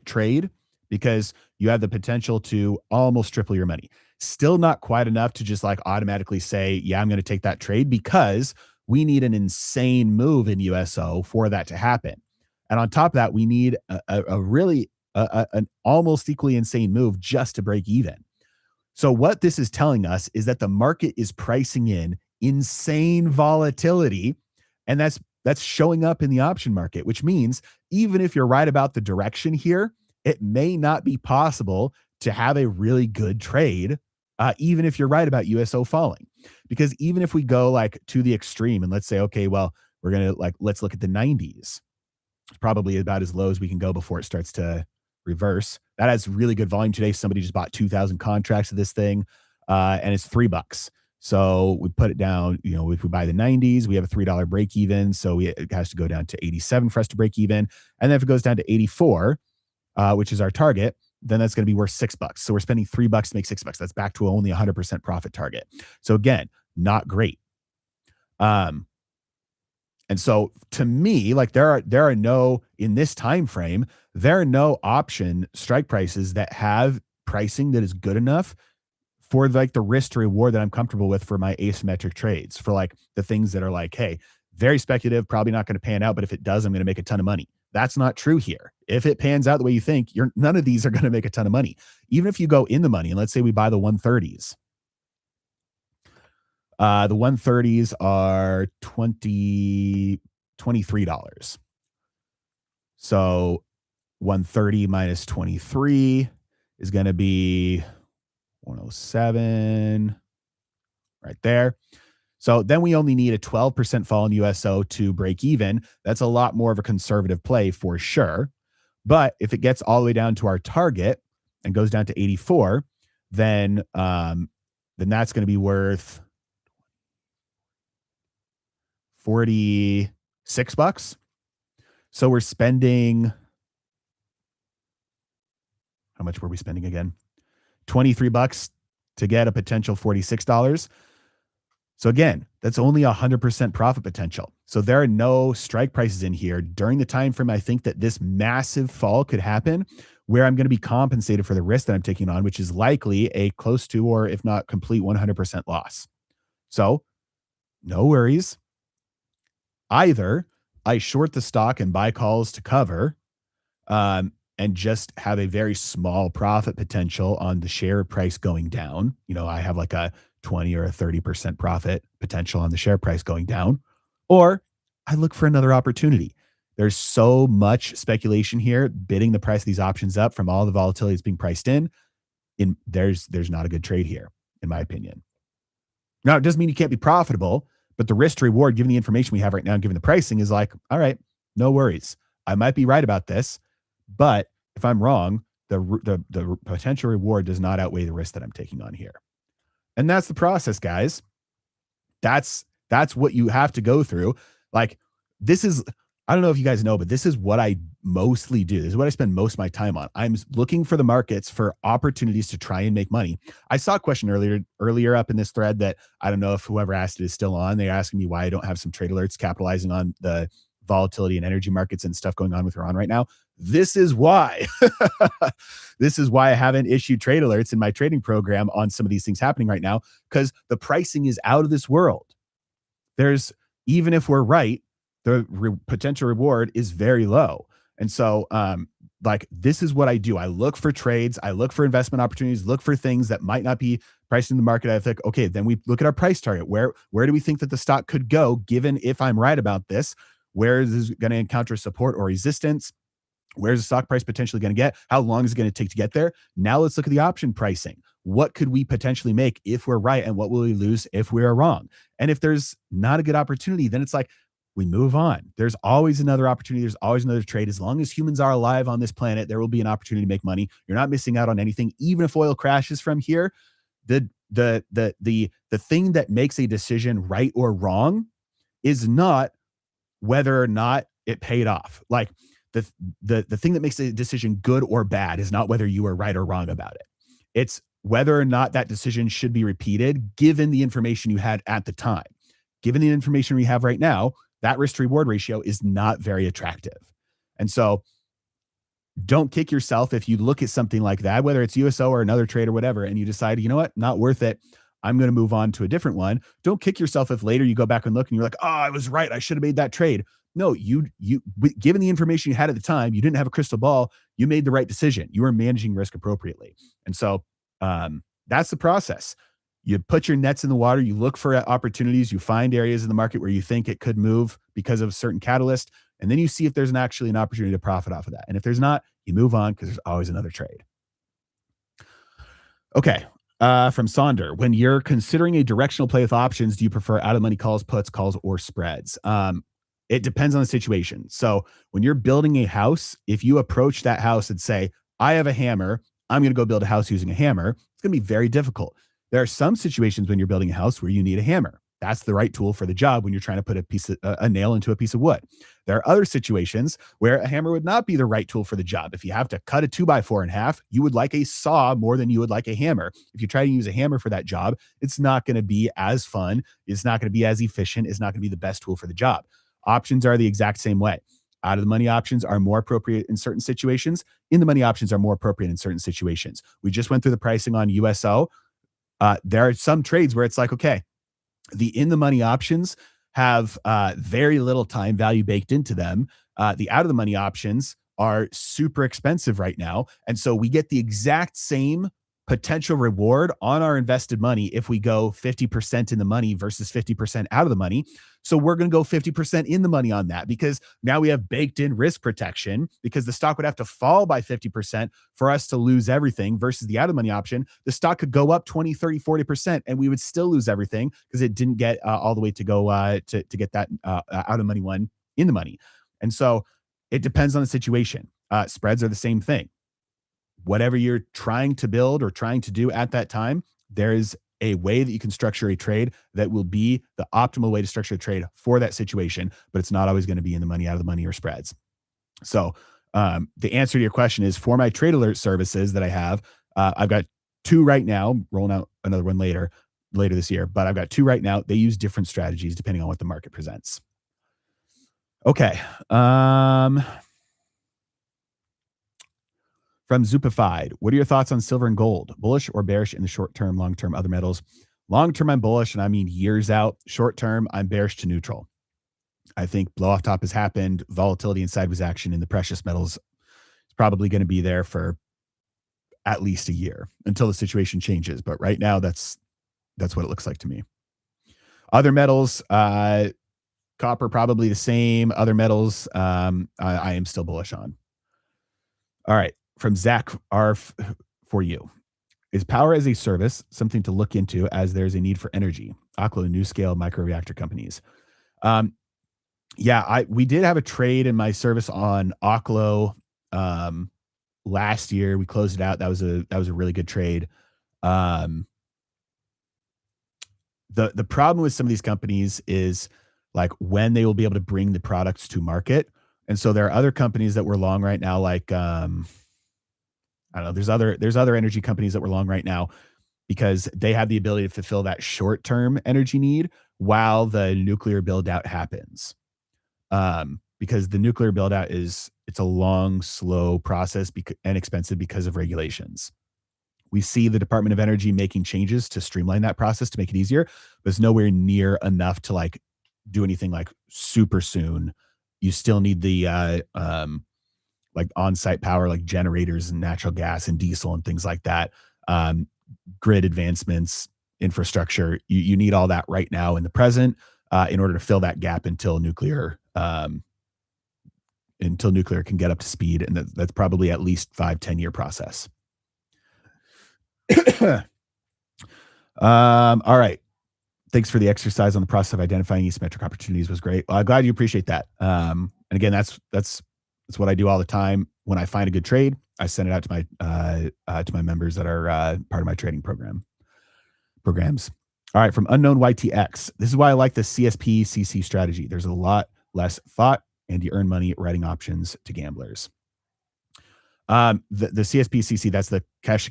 trade because you have the potential to almost triple your money. Still not quite enough to just like automatically say, yeah, I'm going to take that trade because we need an insane move in USO for that to happen. And on top of that, we need an almost equally insane move just to break even. So what this is telling us is that the market is pricing in insane volatility, and that's showing up in the option market, which means even if you're right about the direction here, it may not be possible to have a really good trade, even if you're right about USO falling. Because even if we go like to the extreme and let's say, okay, well, we're going to let's look at the 90s. It's probably about as low as we can go before it starts to reverse. That has really good volume today. Somebody just bought 2,000 contracts of this thing, and it's $3. So we put it down, if we buy the 90s, we have a $3 break even. So it has to go down to 87 for us to break even. And then if it goes down to 84, which is our target, then that's going to be worth $6. So we're spending $3 to make $6. That's back to only 100% profit target. So again, not great. And so to me, like there are no, in this time frame, there are no option strike prices that have pricing that is good enough for like the risk to reward that I'm comfortable with for my asymmetric trades, for like the things that are like, hey, very speculative, probably not going to pan out, but if it does, I'm going to make a ton of money. That's not true here. If it pans out the way you think, none of these are going to make a ton of money. Even if you go in the money, and let's say we buy the 130s. The 130s are $23. So 130 minus 23 is going to be 107 right there. So then we only need a 12% fall in USO to break even. That's a lot more of a conservative play for sure. But if it gets all the way down to our target and goes down to 84, then that's going to be worth $46. So we're spending, how much were we spending again? $23 to get a potential $46. So again, that's only 100% profit potential. So there are no strike prices in here during the time frame. I think that this massive fall could happen where I'm going to be compensated for the risk that I'm taking on, which is likely a close to, or if not complete 100% loss. So no worries. Either I short the stock and buy calls to cover, and just have a very small profit potential on the share price going down. I have like a 20 or a 30% profit potential on the share price going down, or I look for another opportunity. There's so much speculation here, bidding the price of these options up from all the volatility that's being priced in. There's not a good trade here, in my opinion. Now, it doesn't mean you can't be profitable, but the risk to reward, given the information we have right now, given the pricing, is like, all right, no worries. I might be right about this, but if I'm wrong, the potential reward does not outweigh the risk that I'm taking on here. And that's the process, guys. That's what you have to go through. Like, this is, I don't know if you guys know, but this is what I mostly do. This is what I spend most of my time on. I'm looking for the markets for opportunities to try and make money. I saw a question earlier up in this thread that I don't know if whoever asked it is still on. They're asking me why I don't have some trade alerts capitalizing on the volatility and energy markets and stuff going on with Iran right now. This is why. This is why I haven't issued trade alerts in my trading program on some of these things happening right now, because the pricing is out of this world. Even if we're right, the potential reward is very low. And so, this is what I do. I look for trades. I look for investment opportunities, look for things that might not be priced in the market. I think, okay, then we look at our price target. Where do we think that the stock could go, given if I'm right about this? Where is this going to encounter support or resistance? Where's the stock price potentially going to get? How long is it going to take to get there? Now let's look at the option pricing. What could we potentially make if we're right? And what will we lose if we are wrong? And if there's not a good opportunity, then it's like, we move on. There's always another opportunity. There's always another trade. As long as humans are alive on this planet, there will be an opportunity to make money. You're not missing out on anything. Even if oil crashes from here, the thing that makes a decision right or wrong is not whether or not it paid off. Like, the thing that makes a decision good or bad is not whether you are right or wrong about it. It's whether or not that decision should be repeated, given the information you had at the time. Given the information we have right now, that risk to reward ratio is not very attractive. And so don't kick yourself if you look at something like that, whether it's USO or another trade or whatever, and you decide, you know what, not worth it. I'm going to move on to a different one. Don't kick yourself if later you go back and look and you're like, oh, I was right. I should have made that trade. No, given the information you had at the time, you didn't have a crystal ball. You made the right decision. You were managing risk appropriately. And so that's the process. You put your nets in the water, you look for opportunities, you find areas in the market where you think it could move because of a certain catalyst, and then you see if there's actually an opportunity to profit off of that. And if there's not, you move on because there's always another trade. Okay. From Sonder, when you're considering a directional play with options, do you prefer out of money calls, puts, calls, or spreads? It depends on the situation. So when you're building a house, if you approach that house and say, I have a hammer, I'm going to go build a house using a hammer, it's going to be very difficult. There are some situations when you're building a house where you need a hammer. That's the right tool for the job when you're trying to put a nail into a piece of wood. There are other situations where a hammer would not be the right tool for the job. If you have to cut a 2x4 in half, you would like a saw more than you would like a hammer. If you try to use a hammer for that job, it's not going to be as fun. It's not going to be as efficient. It's not going to be the best tool for the job. Options are the exact same way. Out of the money options are more appropriate in certain situations. In the money options are more appropriate in certain situations. We just went through the pricing on USO. There are some trades where it's like, okay, the in the money options have very little time value baked into them. The out of the money options are super expensive right now. And so we get the exact same potential reward on our invested money if we go 50% in the money versus 50% out of the money. So we're going to go 50% in the money on that, because now we have baked in risk protection, because the stock would have to fall by 50% for us to lose everything, versus the out of money option. The stock could go up 20, 30, 40% and we would still lose everything because it didn't get all the way to go to get that out of money one in the money. And so it depends on the situation. Spreads are the same thing. Whatever you're trying to build or trying to do at that time, there is a way that you can structure a trade that will be the optimal way to structure a trade for that situation, but it's not always going to be in the money, out of the money, or spreads. So the answer to your question is, for my trade alert services that I have, I've got 2 right now, rolling out another one later this year, but I've got 2 right now. They use different strategies depending on what the market presents. Okay. From Zupified, what are your thoughts on silver and gold? Bullish or bearish in the short term, long term, other metals? Long term, I'm bullish, and I mean years out. Short term, I'm bearish to neutral. I think blow off top has happened. Volatility and sideways action in the precious metals is probably going to be there for at least a year until the situation changes. But right now, that's what it looks like to me. Other metals, copper probably the same. Other metals, I am still bullish on. All right, from Zach R for you. Is power as a service something to look into as there's a need for energy? Oklo, new scale microreactor companies. Um, yeah, we did have a trade in my service on Oklo last year. We closed it out. That was a really good trade. Um, the problem with some of these companies is like when they will be able to bring the products to market. And so there are other companies that we're long right now, like I don't know, there's other energy companies that we're long right now because they have the ability to fulfill that short-term energy need while the nuclear build out happens. Because the nuclear build out it's a long, slow process and expensive because of regulations. We see the Department of Energy making changes to streamline that process to make it easier, but it's nowhere near enough to like do anything like super soon. You still need the like on-site power, like generators and natural gas and diesel and things like that. Um, Grid advancements, infrastructure. You need all that right now in the present in order to fill that gap until nuclear can get up to speed, and that's probably at least 5-10 year process. All right. Thanks for the exercise on the process of identifying asymmetric opportunities was great. Well, I'm glad you appreciate that. And again, that's what I do all the time. When I find a good trade, I send it out to my members that are part of my trading programs. All right, from unknown YTX. This is why I like the CSP CC strategy. There's a lot less thought, and you earn money writing options to gamblers. The CSP CC, that's the cash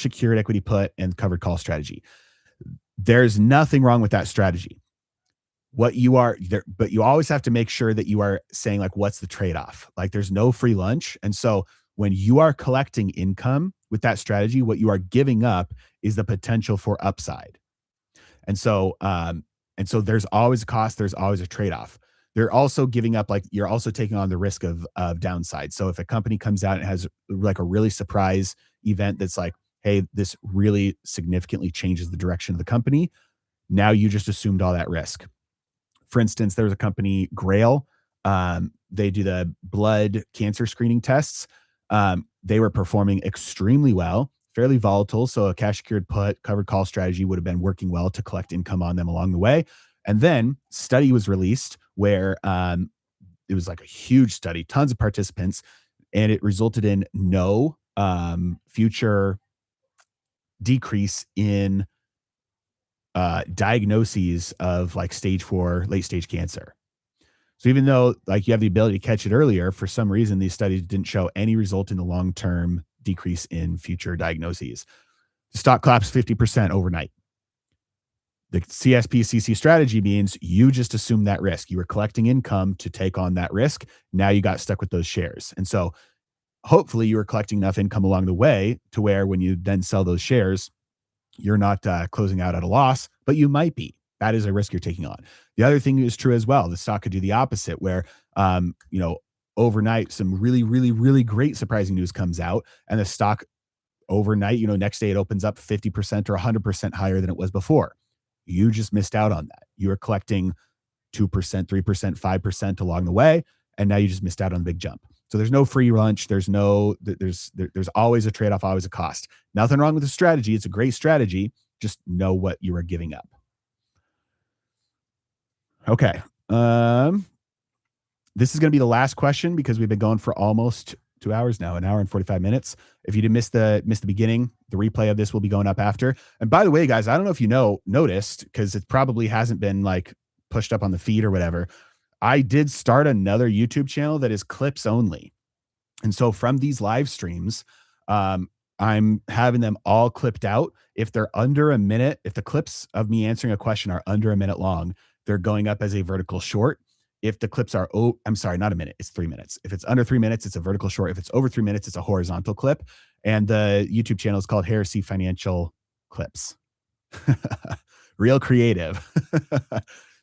secured equity put and covered call strategy. There's nothing wrong with that strategy. What you are there, but you always have to make sure that you are saying like, what's the trade-off? Like there's no free lunch. And so when you are collecting income with that strategy, what you are giving up is the potential for upside. And so there's always a cost, there's always a trade-off. They're also giving up, like you're also taking on the risk of downside. So if a company comes out and has like a really surprise event that's like, hey, this really significantly changes the direction of the company, now you just assumed all that risk. For instance, there was a company, Grail. They do the blood cancer screening tests. They were performing extremely well, fairly volatile. So a cash secured put covered call strategy would have been working well to collect income on them along the way. And then study was released where it was like a huge study, tons of participants, and it resulted in no future decrease in diagnoses of like stage 4 late stage cancer. So even though like you have the ability to catch it earlier, for some reason these studies didn't show any result in the long-term decrease in future diagnoses. The stock collapsed 50% overnight. The CSPCC strategy means you just assume that risk. You were collecting income to take on that risk. Now you got stuck with those shares. And so hopefully you were collecting enough income along the way to where when you then sell those shares, you're not closing out at a loss, but you might be. That is a risk you're taking on. The other thing is true as well. The stock could do the opposite, where overnight some really, really, really great surprising news comes out, and the stock overnight, next day it opens up 50% or 100% higher than it was before. You just missed out on that. You were collecting 2%, 3%, 5% along the way, and now you just missed out on the big jump. So there's no free lunch. There's always a trade-off, always a cost. Nothing wrong with the strategy. It's a great strategy. Just know what you are giving up. Okay. This is going to be the last question because we've been going for almost 2 hours now, an hour and 45 minutes. If you did miss the beginning, the replay of this will be going up after. And by the way, guys, I don't know if you noticed, because it probably hasn't been like pushed up on the feed or whatever. I did start another YouTube channel that is clips only. And so from these live streams, I'm having them all clipped out. If they're under a minute, if the clips of me answering a question are under a minute long, they're going up as a vertical short. If the clips are, I'm sorry, not a minute, it's 3 minutes. If it's under 3 minutes, it's a vertical short. If it's over 3 minutes, it's a horizontal clip. And the YouTube channel is called Heresy Financial Clips. Real creative.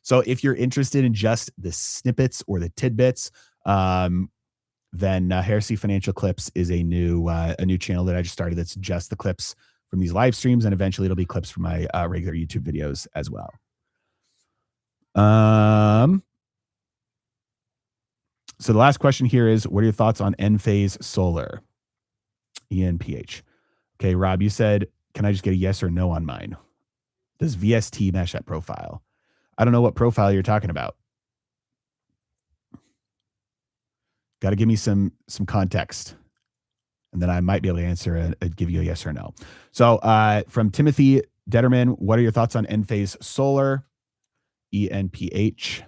So if you're interested in just the snippets or the tidbits, then Heresy Financial Clips is a new channel that I just started. That's just the clips from these live streams, and eventually it'll be clips from my regular YouTube videos as well. So the last question here is, what are your thoughts on Enphase Solar? ENPH. Okay, Rob, you said, can I just get a yes or no on mine? Does VST match that profile? I don't know what profile you're talking about. Got to give me some context, and then I might be able to answer and give you a yes or no. So from Timothy Detterman, what are your thoughts on Enphase Solar? ENPH.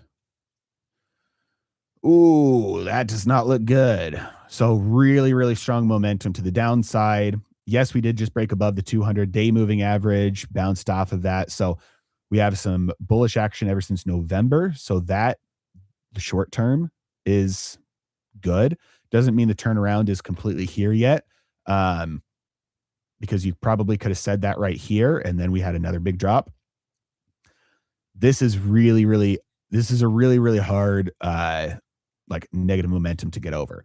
Ooh, that does not look good. So really, really strong momentum to the downside. Yes, we did just break above the 200-day moving average, bounced off of that. So we have some bullish action ever since November. So that the short term is good. Doesn't mean the turnaround is completely here yet. Because you probably could have said that right here, and then we had another big drop. This is a really, really hard like negative momentum to get over.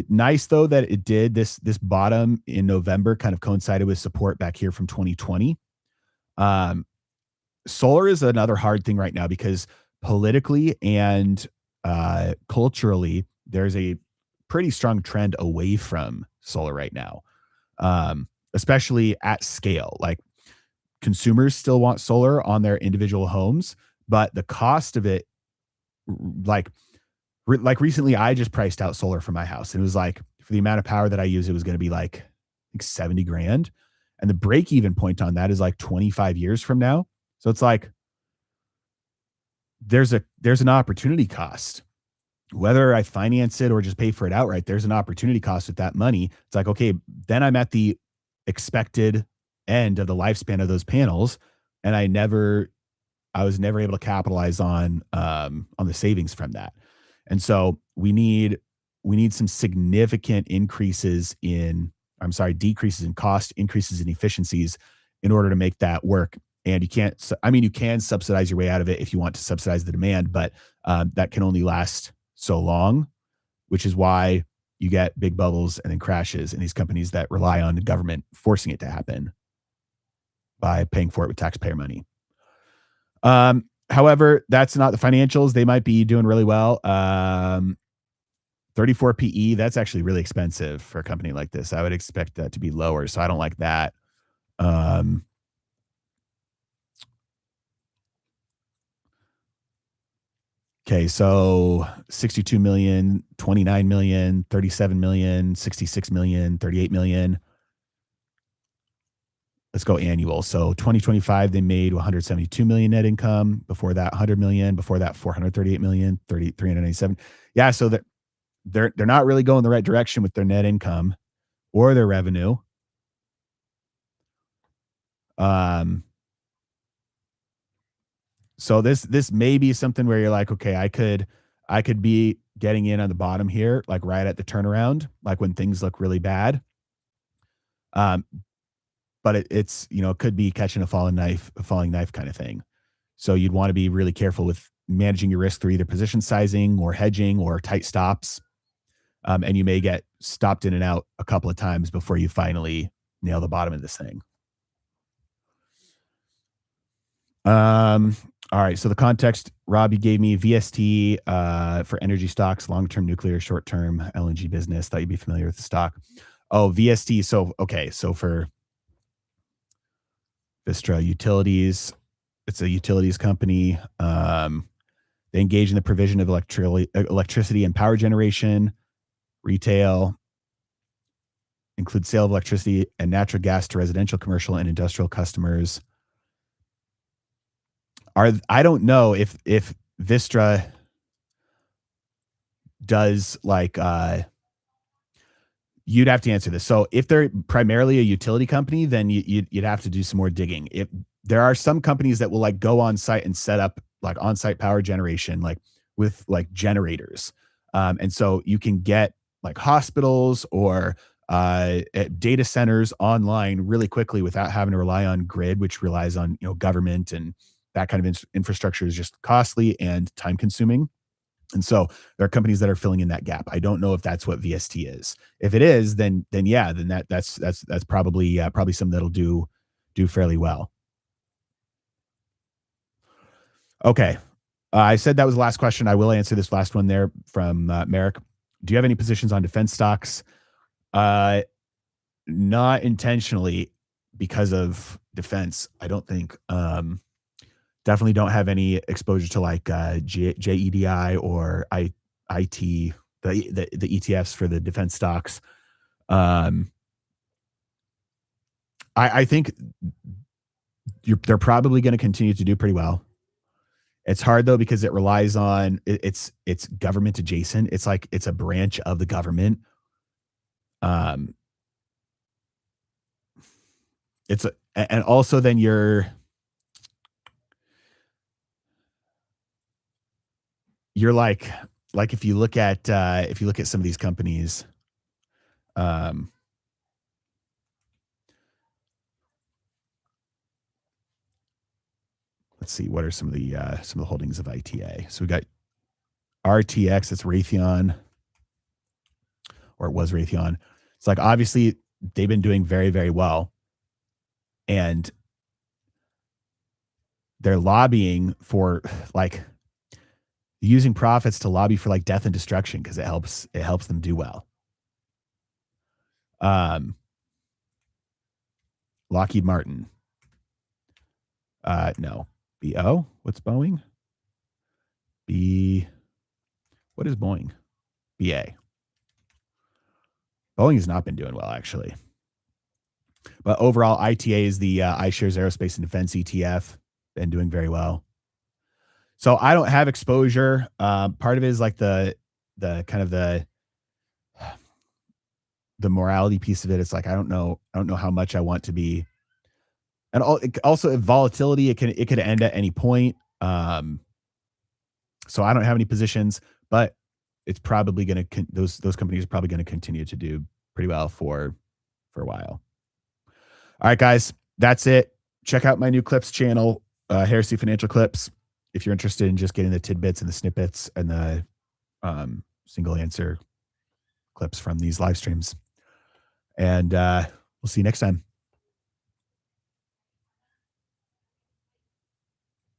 Nice though that it did this bottom in November kind of coincided with support back here from 2020. Solar is another hard thing right now because politically and culturally, there's a pretty strong trend away from solar right now, especially at scale. Like consumers still want solar on their individual homes, but the cost of it, like recently, I just priced out solar for my house, and it was like for the amount of power that I use, it was going to be like 70 grand, and the break even point on that is like 25 years from now. So it's like there's an opportunity cost. Whether I finance it or just pay for it outright, there's an opportunity cost with that money. It's like, okay, then I'm at the expected end of the lifespan of those panels, and I was never able to capitalize on the savings from that. And so we need some significant decreases in cost, increases in efficiencies in order to make that work. And you can subsidize your way out of it if you want to subsidize the demand, but that can only last so long, which is why you get big bubbles and then crashes in these companies that rely on the government forcing it to happen by paying for it with taxpayer money. However, that's not the financials. They might be doing really well. 34 PE, that's actually really expensive for a company like this. I would expect that to be lower, so I don't like that. Okay, so 62 million, 29 million, 37 million, 66 million, 38 million. Let's go annual. So 2025, they made 172 million net income. Before that, 100 million. Before that, 438 million, 397. Yeah, so that they're not really going the right direction with their net income or their revenue. So this may be something where you're like, okay, I could be getting in on the bottom here, like right at the turnaround, like when things look really bad. But it's it could be catching a falling knife kind of thing. So you'd want to be really careful with managing your risk through either position sizing or hedging or tight stops. And you may get stopped in and out a couple of times before you finally nail the bottom of this thing. All right. So the context, Rob, you gave me VST for energy stocks, long-term nuclear, short-term LNG business. Thought you'd be familiar with the stock. Oh, VST. So, okay. So for Vistra Utilities, it's a utilities company. They engage in the provision of electricity and power generation, retail, include sale of electricity and natural gas to residential, commercial, and industrial customers. I don't know if Vistra does like you'd have to answer this. So if they're primarily a utility company, then you'd have to do some more digging. If there are some companies that will like go on site and set up like on-site power generation, like with like generators. And so you can get like hospitals or data centers online really quickly without having to rely on grid, which relies on government, and that kind of infrastructure is just costly and time consuming. And so there are companies that are filling in that gap. I don't know if that's what VST is. If it is, then yeah, then that's probably probably something that'll do fairly well. Okay. I said that was the last question. I will answer this last one there from Merrick. Do you have any positions on defense stocks? Uh, Not intentionally because of defense. I don't think. Definitely don't have any exposure to like JEDI or IT, the ETFs for the defense stocks. Um, I think they're probably going to continue to do pretty well. It's hard though because it relies on it's government adjacent. It's like it's a branch of the government. Um, and also then you're like if you look at some of these companies, um, let's see what are some of the holdings of ITA. So we got RTX. It's Raytheon, or it was Raytheon. It's like obviously they've been doing very very well, and they're lobbying for like using profits to lobby for like death and destruction because it helps them do well. Um, Lockheed Martin. No. BO? What's Boeing? B. What is Boeing? BA. Boeing has not been doing well, actually. But overall, ITA is the iShares Aerospace and Defense ETF. Been doing very well. So I don't have exposure. Part of it is like the kind of the morality piece of it. It's like I don't know how much I want to be, and also volatility. It could end at any point. So I don't have any positions, but it's probably going to those companies are probably going to continue to do pretty well for a while. All right, guys, that's it. Check out my new clips channel, Heresy Financial Clips, if you're interested in just getting the tidbits and the snippets and the single answer clips from these live streams. And we'll see you next time.